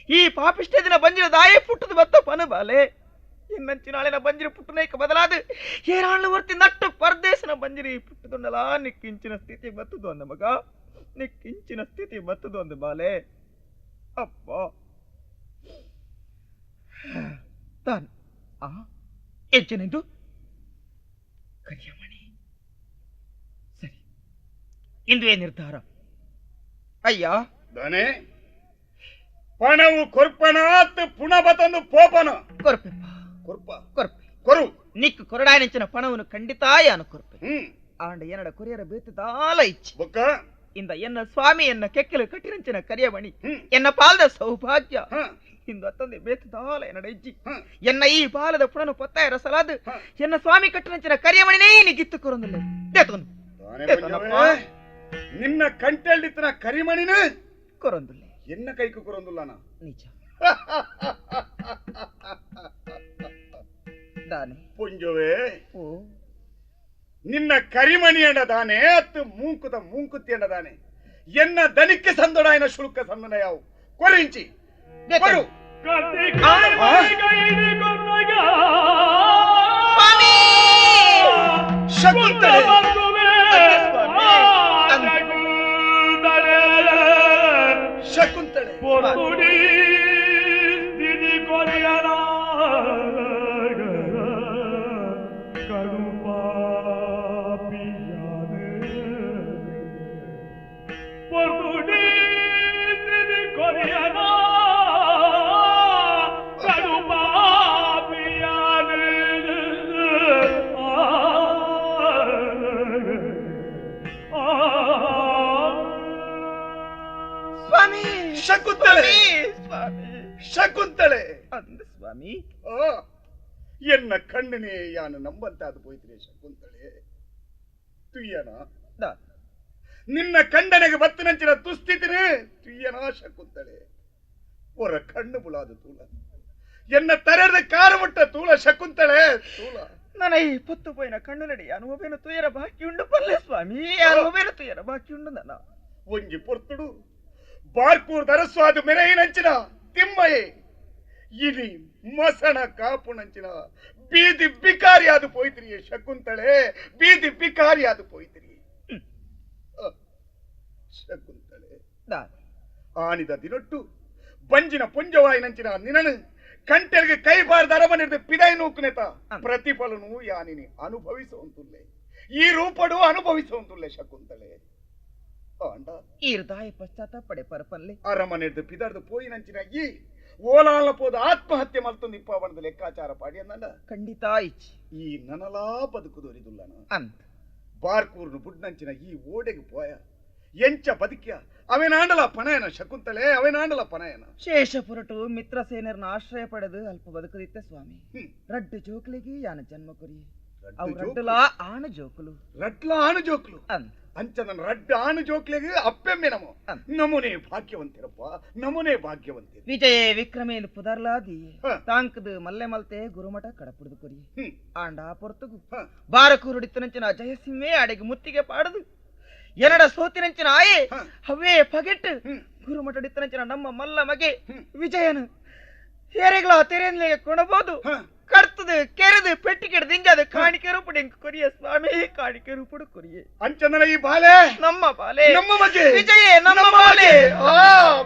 ಈ ಪಾಪಿಷ್ಟೇ ದಿನ ಬಂಜಿನ ದಾಯೇ ಪುಟ್ಟದು ಬತ್ತ ಪನು ಬಾಲೆ ಇನ್ನಂಚಿ ನಾಳಿನ ಬಂಜಿನ ಪುಟ್ಟನೈಕ ಬದಲಾದ ಏರಾಳು ವರ್ತಿ ನಟ್ಟು ಪರದೇಶನ ಬಂಜಿರಿ ಪುಟ್ಟದೊಂಡಲ ನಿಕ್ಕಿಂಚಿನ ಸ್ಥಿತಿ ಬತ್ತದು ಅಂದ ಮಗ ನಿಕ್ಕಿಂಚಿನ ಸ್ಥಿತಿ ಬತ್ತದು ಅಂದ ಬಾಲೆ ಅಪ್ಪ ತಾನ್ ಹೆಚ್ಚಿನೆಂದು ಕರಿಯಮಣಿ ಸರಿ ಇಂದುವೇ ನಿರ್ಧಾರ ಅಯ್ಯ ದನೆ ಪಣವು ಕೊರ್ಪನಾತ್ ಪುಣಬತಂದು ಪೋಪನ ಕೊರ್ಪೆಪ್ಪ ಕೊರ್ಪ ಕೊರ್ಪೆ ಕೊರು ನಿಕ್ಕು ಕೊರಡಾಯನಿಂಚಿನ ಪಣವನ್ನು ಖಂಡಿತ ಯಾನು ಕೊರ್ಪೆ ಆಂಡ ಎನ್ನಡ ಕೊರಿಯರ ಬೇತದಾಲ ಇಚ್ಚಿ ಬೊಕ್ಕ ಇಂದ ಎನ್ನ ಸ್ವಾಮಿ ಎನ್ನ ಕೆಕ್ಕಲು ಕಟ್ಟಿರಂಚಿನ ಕರಿಯಮಣಿ ಎನ್ನ ಪಾಲದ ಸೌಭಾಗ್ಯ ಇಂದು ಅತ್ತಂದೆ ಬೇತದಾಲ ಎನ್ನಡ ಇಜ್ಜಿ ಎನ್ನ ಈ ಪಾಲದ ಪುಣನು ಪತ್ತಾಯ ರಸಲಾದು ಎನ್ನ ಸ್ವಾಮಿ ಕಟ್ಟಿರಂಚಿನ ಕರಿಯಮಣಿನೇ ನಿಗಿತ್ತು ಕೊರೊಂದಿಲ್ಲ ದೇತನು ನಿನ್ನ ಕಂಟೆಲ್ಡಿತನ ಕರಿಮಣಿನ ಕೊರೊಂದಿಲ್ಲ ಎನ್ನ ಕೈಕು ಕೊರೊಂದುಲ್ಲನ ನಿಜ ದಾನೆ ಪುಂಜುವೆ ಓ ನಿನ್ನ ಕರಿಮಣಿ ಎಂಡದಾನೆ ಅತ್ತು ಮೂಂಕುದ ಮೂಂಕುತ್ತಿ ಎಂಡದಾನೆ ಎನ್ನ ದನಿಕ್ಕೆ ಸಂದೊಡಾಯನ ಶುಲ್ಕ ಸಂದನ ಯಾವು ಕೊರಿಂಚಿ ಕೊರು ಶಕುಂತಲೆ ಶಕುಂತಲೆ ಶಕುಂತಳೆ ಸ್ವಾಮಿ ಶಕುಂತಳೆ ಅಂದ ಸ್ವಾಮಿ ಆ ಎನ್ನ ಕಣ್ಣಿನೇ ಯಾನು ನಂಬಂತಾದು ಹೋಯ್ತಿರಿ ಶಕುಂತಳೆ ತುಯ್ಯನ ದಾದ ನಿನ್ನ ಕಂಡನೆಗೆ ಬತ್ತನಂಚಿನ ತುಸ್ಥಿತಿನೇ ತುಯ್ಯನ ಶಕುಂತಳೆ ಹೊರ ಕಣ್ಣು ಬುಳಾದು ತೂಲ ಎನ್ನ ತರೆದ ಕಾರುಮುಟ್ಟ ತೂಲ ಶಕುಂತಳೆ ತೂಲ ನನ್ನ ಈ ಪತ್ತು ಪೋಯಿನ ಕಣ್ಣು ನಡಿ ಅನುಭವೇನು ತುಯರ ಬಾಕಿ ಉಂಡು ಪಲ್ಲೆ ಸ್ವಾಮಿ ಅನುಭವೇನು ತುಯರ ಬಾಕಿ ಉಂಡು ನನ್ನ ಒಂಜಿ ಪೊರ್ತುಡು ಬಾರ್ಪೂರ್ ದರಸ್ವಾದು ಮೆರೆಯಿನಂಚಿನ ತಿಮ್ಮಯೇ ಇನಿ ಮಸಣ ಕಾಪುನಂಚಿನ ಬೀದಿ ಬಿಕಾರಿಯಾದು ಪೋಯ್ತಿರಿ ಶಕುಂತಳೆ ಬೀದಿ ಬಿಕಾರಿಯಾದು ಪೋಯ್ತಿರಿ ಶಕುಂತಳೆ ದಾದ ಆನಿದ ದಿನೊಟ್ಟು ಬಂಜಿನ ಪುಂಜವಾಯಿನಂಚಿನ ನಿನನು ಕಂಟೆಲ್ಗೆ ಕೈ ಬಾರ್ದ ಅರಮನೆದ ಪಿದೈ ನೂಕುನೆತ ಪ್ರತಿಫಲನು ಯಾನಿನಿ ಅನುಭವಿಸುವಂತುಲ್ಲೆ ಈ ರೂಪಡು ಅನುಭವಿಸುವಂತುಲ್ಲೆ ಶಕುಂತಳೆ ಆಂಡ ಈರ್ದಾಯ ಪಶ್ಚಾತ್ತಾಪ ಪಡೆ ಪರಪಲ್ಲೆ ಅರಮನೆದ ಪಿದರ್ದ ಪೋಯಿನಂಚಿನ ಈ ಓಲಾಲ ಪೋದ ಆತ್ಮಹತ್ಯೆ ಮಲ್ತೊಂದು ಇಪ್ಪವಣದ ಲೆಕ್ಕಾಚಾರ ಪಾಡಿ ಅಂದ ಖಂಡಿತ ಇಚ್ಚಿ ಈ ನನಲಾ ಬದುಕುದೊರಿದುಲ್ಲನ ಅಂತ ಬಾರ್ಕೂರ್ನು ಬುಡ್ನಂಚಿನ ಈ ಓಡೆಗೆ ಪೋಯ ಎಂಚ ಬದುಕ್ಯ ಅವೇನಾಂಡಲ ಪಣಯನ ಶಕುಂತಳೆ ಅವೇನಾಂಡಲ ಪಣಯನ ಶೇಷ ಪುರಟು ಮಿತ್ರ ಸೇನರನ್ನ ಆಶ್ರಯ ಪಡೆದು ಅಲ್ಪ ಬದುಕದಿತ್ತೆ ಸ್ವಾಮಿ ಹ್ಮ್. ರಡ್ಡು ಜೋಕುಲಿಗೆ ಯಾನ ಜನ್ಮ ಕೊರಿ ರಡ್ಡು ಅವು ಜೋಕುಲು? ರಡ್ಡುಲಾ ಆಣ ಜೋಕುಲು ರಡ್ಲ ಆಣು ಜೋಕ್ಲು ಅಂತ ಅಂಚ ನನ್ನ ರಡ್ಡ ಆಣು ಜೋಕ್ಲೆಗೆ ಅಪ್ಪೆಮ್ಮೆ ನಮೋ ಅಂತ. ನಮೂನೆ ಭಾಗ್ಯವಂತಿರಪ್ಪ ನಮೂನೆ ಭಾಗ್ಯವಂತಿರ ವಿಜಯ ವಿಕ್ರಮೇಂದು ಪುದರ್ಲಾದಿ ಹ. ತಾಂಕದು ಮಲ್ಲೆ ಮಲ್ತೆ ಗುರುಮಠ ಕಡಪುಡ್ದು ಕೊರಿ ಹ್ಮ್ ಆಂಡ ಪೊರ್ತುಗು ಹ. ಬಾರಕೂರುಡಿತ್ತನಂಚಿನ ಜಯಸಿಂಹೇ ಅಡೆಗೆ ಮುತ್ತಿಗೆ ಪಾಡದು ಎರಡ ಸೋತಿನಂಚಿನ ಆಯೆ ಹ. ಹವೇ ಪಗೆಟ್ಟು ಹ್ಮ್. ಗುರುಮಠಡಿತ್ತನಂಚಿನ ನಮ್ಮ ಮಲ್ಲ ಮಗೆ ಹ್ಮ್. ವಿಜಯನು ಹೇರೆಗಳ ತೆರೆಯನ್ಲೇ ಕೊಡಬಹುದು ಹ. ಕರ್ತದು ಕೆರೆದು ಪೆಟ್ಟಿಗೆಡ್ ದಿಂಗದು ಕಾಣಿಕೆ ರೂಪಡು ಎಂಕ್ ಕೊರಿಯ ಸ್ವಾಮಿ ಕಾಣಿಕೆ ರೂಪಡು ಕೊರಿಯೆ ಅಂಚಂದನ ಈ ಬಾಲೆ ನಮ್ಮ ಬಾಲೆ ನಮ್ಮ ಮಗೆ ವಿಜಯ ನಮ್ಮ ಬಾಲೆ ಆ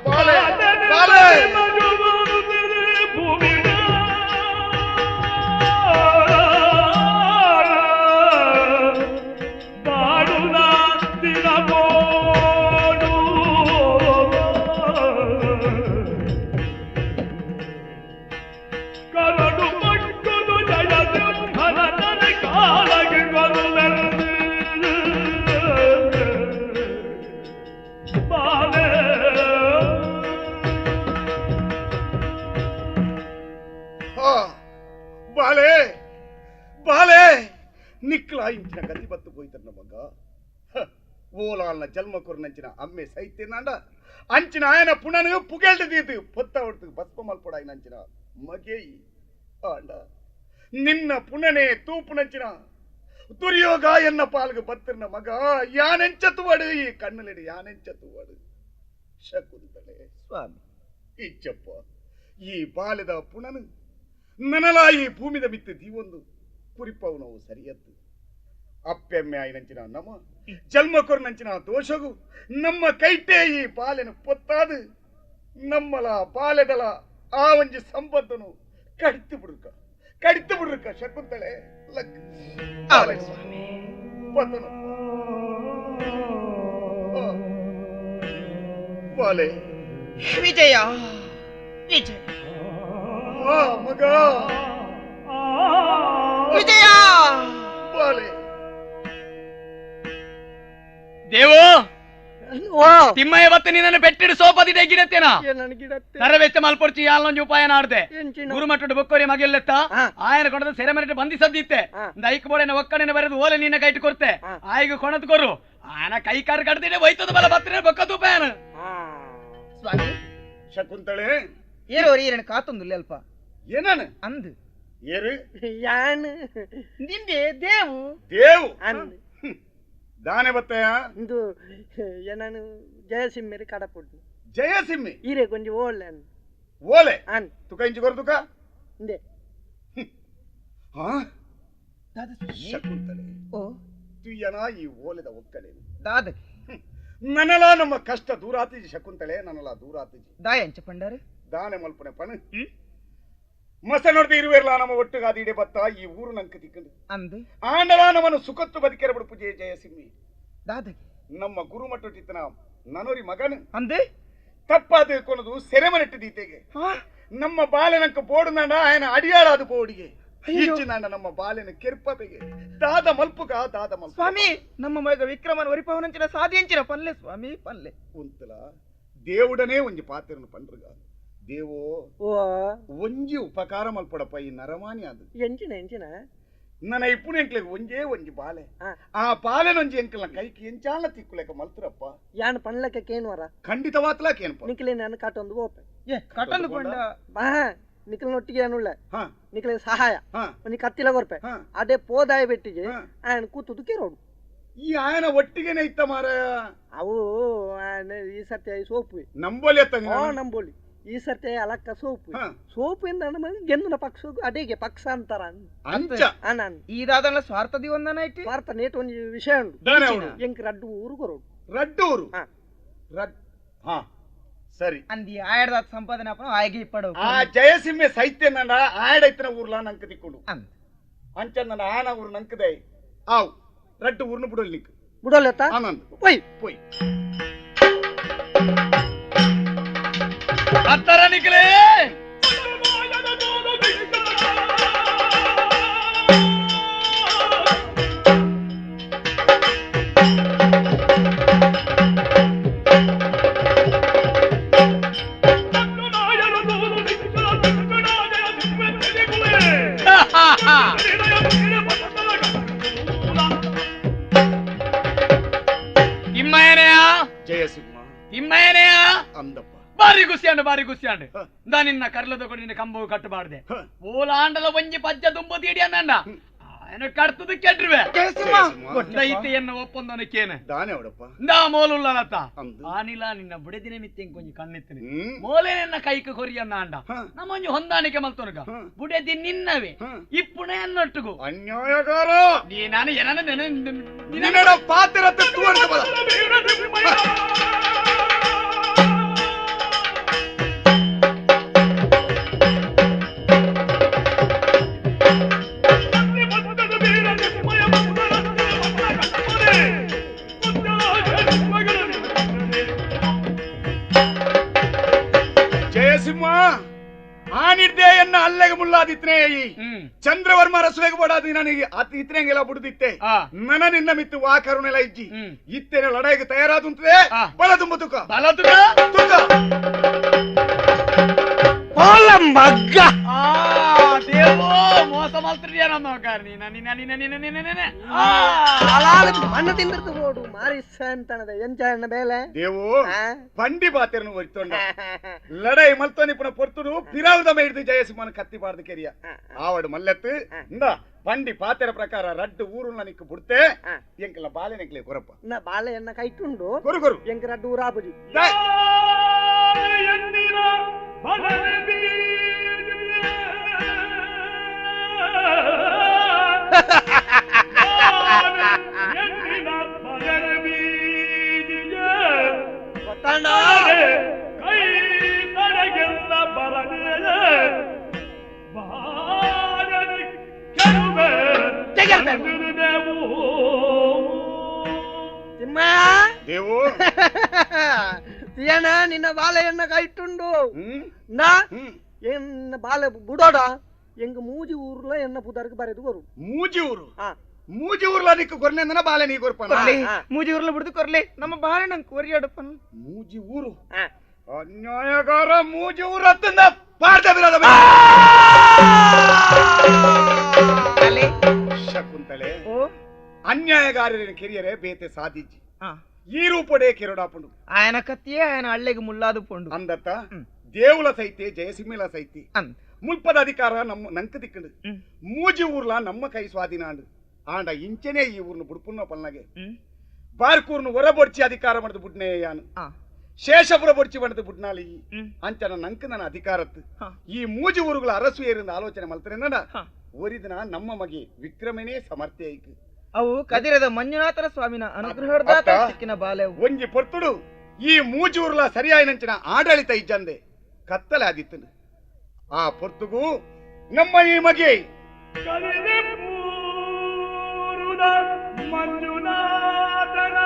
ಬಾಲೆ ಬಾಲೆ ಆ, ಬಾಲೆ ಬಾಲೆ ನಿಕ್ಲ ಇಂಚಿನ ಗತಿ ಬತ್ತು ಹೋಯ್ತಾರ ನಮಗ ಓಲಾಲ್ನ ಜನ್ಮ ಕೊರ್ನಂಚಿನ ಅಮ್ಮೆ ಸೈತ್ಯನಾಂಡ ಅಂಚಿನ ಆಯನ ಪುಣನು ಪುಗೆಲ್ದಿದ್ದು ಪೊತ್ತ ಹೊಡ್ತು ಬಸ್ಪ ಮಲ್ಪೊಡಾಯಿ ನಂಚಿನ ಮಗೇಯಿ ಆಂಡ ನಿನ್ನ ಪುಣನೆ ತೂಪುನಂಚಿನ ದುರ್ಯೋಗ ಎನ್ನ ಪಾಲ್ಗೆ ಬತ್ತಿರ್ನ ಮಗ ಯಾನೆಂಚತುವಡು ಈ ಕಣ್ಣಲಿಡಿ ಯಾನೆಂಚತುವಡು ಶಕುಂತಳೆ ಸ್ವಾಮಿ ಇಚ್ಚಪ್ಪ ಈ ಬಾಲ್ಯದ ಪುಣನು ನನಲ ಈ ಭೂಮಿದ ಮಿತ್ತು ದೀವೊಂದು ಕುರಿಪವು ನಾವು ಸರಿಯದ್ದು ಅಪ್ಪೆಮ್ಮೆ ಆಯ್ನಂಚಿನ ನಮ್ಮ ಜನ್ಮ ಕೊರ್ನಂಚಿನ ದೋಷಗು ನಮ್ಮ ಕೈಟೆ ಈ ಬಾಲೆನ ಪೊತ್ತಾದು ನಮ್ಮಲ ಬಾಲ್ಯದಲ ಆ ಒಂಜಿ ಸಂಪತ್ತನು ಕಡಿತು ಬಿಡ್ರಕ ಶಕುಂತಳೆ ಲಕ್ ಆವಡಿ ಸ್ವಾಮಿ ಪತನು ಬಾಲೆ ವಿಜಯ ವಿಜಯ ಆ ಮಗ ವಿಜಯ ಬಾಲೆ ದೇವು ಓ ತಿಮ್ಮಯ್ಯ ಬತ್ತ ನಿನ್ನನ್ನು ಪೆಟ್ಟಿಡು ಸೋಪದಿ ತೆಗಿರತ್ತೇನ ನನಗಿಡತ್ತೆ ತರವೆಚ್ಚ ಮಲ್ಪೊರ್ಚಿ ಯಾಲೊಂಜಿ ಉಪಾಯ ನಾಡ್ದೆ ಎಂಚಿನ ಗುರುಮಟ್ಟಡು ಬೊಕ್ಕೋರಿ ಮಗೆಲ್ಲೆತ್ತ ಹಾ. ಆಯನ ಕೊಡದ ಸೆರೆ ಮರಿಟ್ಟು ಬಂಧಿಸದ್ದಿತ್ತೆ ಹಾ. ದೈಕ್ ಬೋಡೆನ ಒಕ್ಕಣಿನ ಬರೆದು ಓಲೆ ನಿನ್ನ ಕೈಟ್ ಕೊಡ್ತೆ ಹಾ. ಆಯ್ಗ ಕೊಣದ್ ಕೊರು ಆಯನ ಕೈ ಕಾರ್ ಕಡ್ದಿದೆ ಹೋಯ್ತದ ಬಲ ಬತ್ತಿನ ಬೊಕ್ಕ ತೂಪಾಯನ ಸ್ವಾಮಿ ಶಕುಂತಳೆ ಏರೋರಿ ಏರಣ ಕಾತೊಂದು ಅಲ್ಪ ಏನನ ಅಂದು ಏರು ಯಾನ್ ನಿಂದೆ ದೇವು ದೇವ್ ಅಂದ್ ದಾನೆ ಬತ್ತಯ ಇಂದು ಏನನು ಜಯಸಿಂಹರಿ ಕಡಪುಡ್ದು ಜಯಸಿಮ್ಮಿ ಈರೆ ಕೊಂಚ ಓಳ್ಳೆ ಓಲೆ ಅನ್ ತುಕ ಇಂಚಿ ಕೊರತುಕ ಇಂದೆ ಹಾ ದಾದ ಸ್ವಾಮಿ. ಶಕುಂತಳೆ ಓ ತುಯ್ಯನ ಈ ಓಲೆದ ಒಕ್ಕಲೇನು ದಾದ ನನಲ ನಮ್ಮ ಕಷ್ಟ ದೂರಾತಿಜಿ ಶಕುಂತಳೆ ನನಲ ದೂರಾತಿಜಿ ದಾಯ ಎಂಚ ಪಂಡಾರು ದಾನೆ ಮಲ್ಪನೆ ಪಣ ಹ್ಮ್? ಮಸ ನೋಡ್ದೆ ಇರುವೆರ್ಲ ನಮ್ಮ ಒಟ್ಟುಗಾದ ಇಡೆ ಬತ್ತ ಈ ಊರು ನಂಕ ತಿಕ್ಕಂಡು ಅಂದು ಆಂಡಲ ನಮ್ಮನ್ನು ಸುಖತ್ತು ಬದುಕೆರ ಬಿಡುಪು ಜಯಸಿಮ್ಮಿ ದಾದ ನಮ್ಮ ಗುರುಮಟ್ಟುಟಿತ್ತನ ನನೋರಿ ಮಗನು ಅಂದು ತಪ್ಪಾದ ಕೊನದು ಸೆರೆಮನೆಟ್ಟು ದೀತೆಗೆ ಹಾ ನಮ್ಮ ಬಾಲೆನಂಕ ಬೋಡುನಾಂಡ ఆయన ಅಡಿಯಾಳಾದ ಬೋಡಿಗೆ ಅಯ್ಯೋ. ಈಚಿನಾಂಡ ನಮ್ಮ ಬಾಲೆನ ಕೆರ್ಪಬೆಗೆ ದಾದ ಮಲ್ಪುಗ ದಾದ ಮಲ್ಪು ಸ್ವಾಮಿ ನಮ್ಮ ಮಗ ವಿಕ್ರಮನ ಒರಿಪವನಂಚಿನ ಸಾಧಿಯಂಚಿನ ಪಲ್ಲೆ ಸ್ವಾಮಿ ಪಲ್ಲೆ ಉಂತಲ దేవుడనే ಒಂಜಿ ಪಾತೆರನ್ನು ಪಂಡ್ರಗ ದೇವೋ ಓ ಒಂಜಿ ಉಪಕಾರ ಮಲ್ಪಡಪ್ಪ ಈ ನರಮಾನಿ ಅದು ಎಂಚಿನ ಎಂಚಿನ ನನ್ನ ಇಪ್ಪುನ ಎಂಕ್ಲೆಗ್ ಒಂಜೇ ಒಂಜಿ ಬಾಲೆ ಆ. ಆ ಬಾಲೆನೊಂಜಿ ಎಂಕಲ್ನ ಕೈకి ಎಂಚಾಲ ತಿಕ್ಕುಲೆಕ ಮಲ್ತರಪ್ಪ ಯಾನ್ ಪಣ್ಲಕ್ಕೆ ಕೇನ್ವರ ಖಂಡಿತವಾತ್ಲಾಕ ಏನಪ್ಪ ನಿಖಿಲೆ ನಾನು ಕಾಟೊಂದು ಓಪೆ ಏ ಕಟೊಂದು ಕೊಂಡ ಬಾ ನಿಖಿಲನೊಟ್ಟಿಗೆ ಏನುಳ್ಳೆ ಹಾ ನಿಖಿಲೆ ಸಹಾಯ ಹಾ ಒಂಜಿ ಕತ್ತಿಲ ಕೊರ್ಪೆ ಹಾ. ಅದೇ ಪೋದಾಯ ಬೆಟ್ಟಿಗೆ ಹಾ. ఆయన ಕೂತುದು ಕೇರೋಡು ಈ ಆಯನ ಒಟ್ಟಿಗೆನೆ ಇತ್ತ ಮಾರಾಯ ಅವು ಈ ಸರ್ತಿ ಸೋಪು ನಂಬೋಲಿ ಅತ್ತ ಓ ನಂಬೋಳಿ ಈ ಸರ್ತಿ ಅಲಕ್ಕ ಸೋಪು ಹಾ. ಸೋಪು ಇಂದ ಗೆಂದುನ ಪಕ್ಷ ಅಡಿಗೆ ಪಕ್ಷ ಅಂತಾರ ಅಂಚ ನಾನು ಈದಾದಲ್ಲ ಸ್ವಾರ್ಥದಿ ಒಂದನ ಐತಿ ಭಾರತ ನೇಟ್ ಒಂದು ವಿಷಯ ಉಂಟು ದಾನೆ ಅವ್ರು ಎಂಕ್ ರಡ್ಡು ಊರು ಕೊರೋಡು ರಡ್ಡೂರು ಹಾ. ಹಾ ಸರಿ ಅಂದಿ ಆಯಡ್ದಾದ ಸಂಪಾದನೆ ಅಪ್ಪ ಆಯ್ಗೆ ಇಪ್ಪಡು ಆ ಜಯಸಿಂಹೆ ಸೈತ್ಯ ನನ್ನ ಆಯಡೈತನ ಊರ್ಲ ನಂಕ ತಿಕ್ಕೊಂಡು ಅಂದ್ ಅಂಚ ನನ್ನ ಆನ ಊರು ನಂಕದೆ ಆವ್ ರಡ್ಡು ಊರ್ನ ಬಿಡೋಲ್ ನಿಕ್ ಬಿಡೋಲೆತ್ತ ಆನಂದ್ ಒಯ್ ಪೋಯ್ ಹತ್ತರ ನಿಖಿಲೇ ತಿಮ್ಮಯ್ಯನೆಯ ಜಯಸಿಂಹ ತಿಮ್ಮಯ್ಯನೆಯ ಅಂದಪ್ಪ ಬಾರಿ ಗುಸಿಯಾಂಡು ಹ. ನಿನ್ನ ಕರ್ಲದ ಕೊಡಿ ನಿನ್ನ ಕಂಬವು ಕಟ್ಟಬಾರ್ದೆ ಹ. ಓಲಾಂಡಲ ಒಂಜಿ ಪಜ್ಜ ದುಂಬು ತೀಡಿ ಅನ್ನಂಡ ఆయన కడుతుంది కెట్రివే దైతేయన్న ఒప్పందనకేనే దానే అవడప్ప దా మోలుల్లనత అందు ఆనిలా నిన్న బుడెదిన మిత్తెం కొంచెం కన్నెత్తిని ಹ್ಮ್ మోలేనన్న కైకు కొరియన్న అండ ಹ. నమంజు ಹೊಂದಾಣಿಕೆ ಮಲ್ತೊನಗ ಹ. ಬುಡೆದಿ ನಿನ್ನವೇ ಹ. ಇಪ್ಪುಣೆ ಅನ್ನೊಟ್ಟುಗು ಅನ್ಯಾಯಗಾರ ನೀನಾನ ಏನನ ನಿನ್ನಡ ಪಾತ್ರ ತತ್ತು ಅಂತ ಬಲ ಜಯಸಿಂಹ ಆ ನಿರ್ದಯನ್ನ ಅಲ್ಲೆಗೆ ಮುಲ್ಲಾದಿತ್ನೇ ಚಂದ್ರವರ್ಮ ರಸುವೆಗೆ ಬಡಾದಿ ನನಗೆ ಅತಿ ಇತ್ರೆಂಗೆಲ್ಲ ಬಿಡುದಿತ್ತೆ ನನ ನಿನ್ನ ಮಿತ್ತು ವಾ ಕರುಣೆಲ್ಲ ಇಜ್ಜಿ ಇತ್ತೇನೆ ಲಡಾಯಿಗೆ ತಯಾರಾದುಂತದೆ ಬಲ ತುಂಬ ತುಕ ಬಲ ತುಕ ಮಗ್ಗ ದೇವೋ ಮೋಸ ಮಲ್ತ್ರಿಯ ನಮ್ಮ ಮಣ್ಣು ತಿಂದಿರ್ತು ನೋಡು ಮಾರಿಸ ಅಂತನದ ಎಂಚ ಬೇಲೆ ದೇವು ಪಂಡಿ ಬಾತೆರನು ಒರಿತೊಂಡ ಲಡೈ ಮಲ್ತೋನಿ ಪುನ ಪೊರ್ತುಡು ಪಿರಾವದ ಹಿಡಿದು ಜಯಸಿಂಹನ ಕತ್ತಿ ಬಾರ್ದು ಕೆರಿಯ ಆವಡು ಮಲ್ಲೆತ್ತು ಇಂದ ಪಂಡಿ ಪಾತೆರ ಪ್ರಕಾರ ರಡ್ಡು ಊರು ನನಕ್ಕೆ ಬಿಡ್ತೆ ಎಂಕಲ ಬಾಲೆ ನೆಕ್ಲೆ ಕೊರಪ್ಪ ನಾ ಬಾಳೆ ಎನ್ನ ಕೈಟುಂಡು ಕೊರು ಕೊರು ಎಂಕ ರಡ್ಡು ಊರಾಬುಜಿ ಗೊತ್ತಾಂಡ ದೇವು తీయనా నిన్న బాల ఎన్న కైట్టుండు ಹ್ಮ್ నా ಹ್ಮ್ ఎన్న బాల బుడోడా ಎಂಗ ಮೂಜಿ ಊರ್ಲ ಎನ್ನ ಪುದರ್ಗೆ ಬರೆದು ಬರು ಮೂಜಿ ಊರು ಹಾ ಮೂಜಿ ಊರ್ಲ ನಿಕ್ಕು ಕೊರ್ನೆಂದನ ಬಾಲೆ ನೀ ಕೊರ್ಪನ ಕೊರ್ಲಿ ಮೂಜಿ ಊರ್ಲ ಬಿಡ್ದು ಕೊರ್ಲಿ ನಮ್ಮ ಬಾಳೆ ನಂಗೆ ಕೋರಿಯಾಡಪ್ಪನ ಮೂಜಿ ಊರು ಹಾ ಅನ್ಯಾಯಗಾರ ಮೂಜಿ ಊರು ಹತ್ತಿಂದ ಪಾರ್ಥ ವಿರೋಧ ಶಕುಂತಲೆ ಓ ಅನ್ಯಾಯಗಾರರ ಕಿರಿಯರೇ ಬೇತೆ ಸಾಧಿಜಿ ಆ ಈ ರೂಪಡೆ ಕಿರಡಾಪುಂಡು ఆయన కత్తియే ఆయన అళ్ళెಗೆ ముల్లాదు పొండు ಅಂದತ್ತ దేవుల సైతే జయసింహల సైతి అంದ್ ముల్పద అధికార నమ్మ నంక దిక్కుండు ಹ್ಮ್ ಮೂಜಿ ಊರ್ಲ ನಮ್ಮ ಕೈ ಸ್ವಾಧೀನ ಅಂಡು ಆಂಡ ಇಂಚನೆ ಈ ಊರ್ನು ಬುಡ್ಪುನ್ನ ಪಲ್ನಗೆ ಹ್ಮ್ ಬಾರ್ಕೂರ್ನು ಹೊರಬೊಡ್ಚಿ ಅಧಿಕಾರ ಮಾಡಿದ ಬುಡ್ನೆ ಯಾನು ಆ ಶೇಷಪುರ ಬೊಡ್ಚಿ ಮಾಡಿದ ಬುಡ್ನಾಲಿ ಹ್ಮ್ ಅಂಚನ ನಂಕ ನನ್ನ ಅಧಿಕಾರತ್ತು ಹಾ. ಈ ಮೂಜಿ ಊರುಗಳ ಅರಸು ಏರಿಂದ ಆಲೋಚನೆ ಮಾಡ್ತಾರೆ ನಡ ಹಾ. ಒರಿದಿನ ನಮ್ಮ ಮಗೆ ವಿಕ್ರಮನೇ ಸಮರ್ಥ್ಯ ಐಕು ಅವು ಕದಿರದ ಮಂಜುನಾಥರ ಸ್ವಾಮಿನ ಅನುಗ್ರಹದಾತ ಅತ್ತ. ಸಿಕ್ಕಿನ ಬಾಲೆ ಅವು. ಒಂಜಿ ಪೊರ್ತುಡು ಈ ಮೂಜಿ ಊರ್ಲ ಸರಿಯಾಯಿನಂಚಿನ ಆಡಳಿತ ಇಜ್ಜಂದೆ ಕತ್ತಲೆ ಆದಿತ್ತನು ಆ ಪೊರ್ತುಗೂ ನಮ್ಮ ಈ ಮಗೆ ಮಂಜುನಾಥನ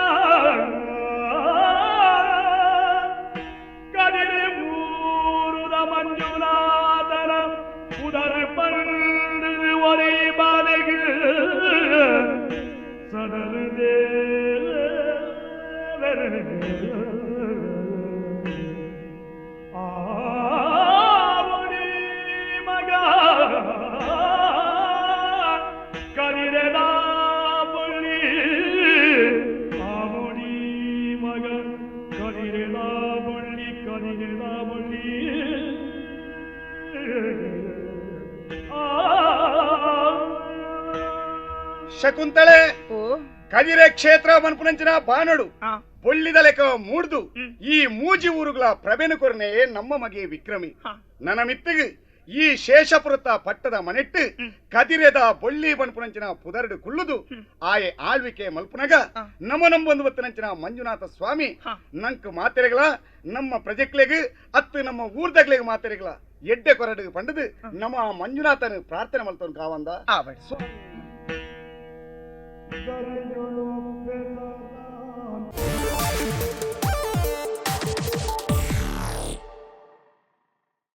ಕಡಿಲೆ ಮೂರುದ ಮಂಜುನಾಥನ ಉದರ ಪಂಡು ಒರೆ ಬಾಲೆಗೆ ಸದಲು ಶಕುಂತಳೆ ಓ ಕದಿರೆ ಕ್ಷೇತ್ರ ಮನ್ಪುನಂಚಿನ ಬಾಣಡು ಆ ಬೊಳ್ಳಿದ ಲೆಕ್ಕ ಮೂಡ್ದು ಹ್ಮ್. ಈ ಮೂಜಿ ಊರುಗಳ ಪ್ರಭೆನು ಕೊರನೆ ನಮ್ಮ ಮಗೆ ವಿಕ್ರಮಿ ಹಾ. ನನ್ನ ಮಿತ್ತಿಗೆ ಈ ಶೇಷಪುರತ ಪಟ್ಟದ ಮನೆಟ್ಟು ಹ್ಮ್. ಕದಿರೆದ ಬೊಳ್ಳಿ ಬನ್ಪುನಂಚಿನ ಪುದರಡು ಕುಳ್ಳುದು ಹ್ಮ್. ಆಯೆ ಆಳ್ವಿಕೆ ಮಲ್ಪುನಗ ಹಾ. ನಮ್ಮ ನಂಬೊಂದು ಮಂಜುನಾಥ ಸ್ವಾಮಿ ಹಾ. ನಂಕ್ ಮಾತೆರೆಗಳ ನಮ್ಮ ಪ್ರಜೆಕ್ಲೆಗ್ ಅತ್ತು ನಮ್ಮ ಊರ್ದಗ್ಲೆಗ್ ಮಾತೆರೆಗಳ ಎಡ್ಡೆ ಕೊರಡು ಪಂಡದು ನಮ್ಮ ಮಂಜುನಾಥನ ಪ್ರಾರ್ಥನೆ ಮಲ್ತವನ್ ಕಾವಂದ ಆ ಬಡಿ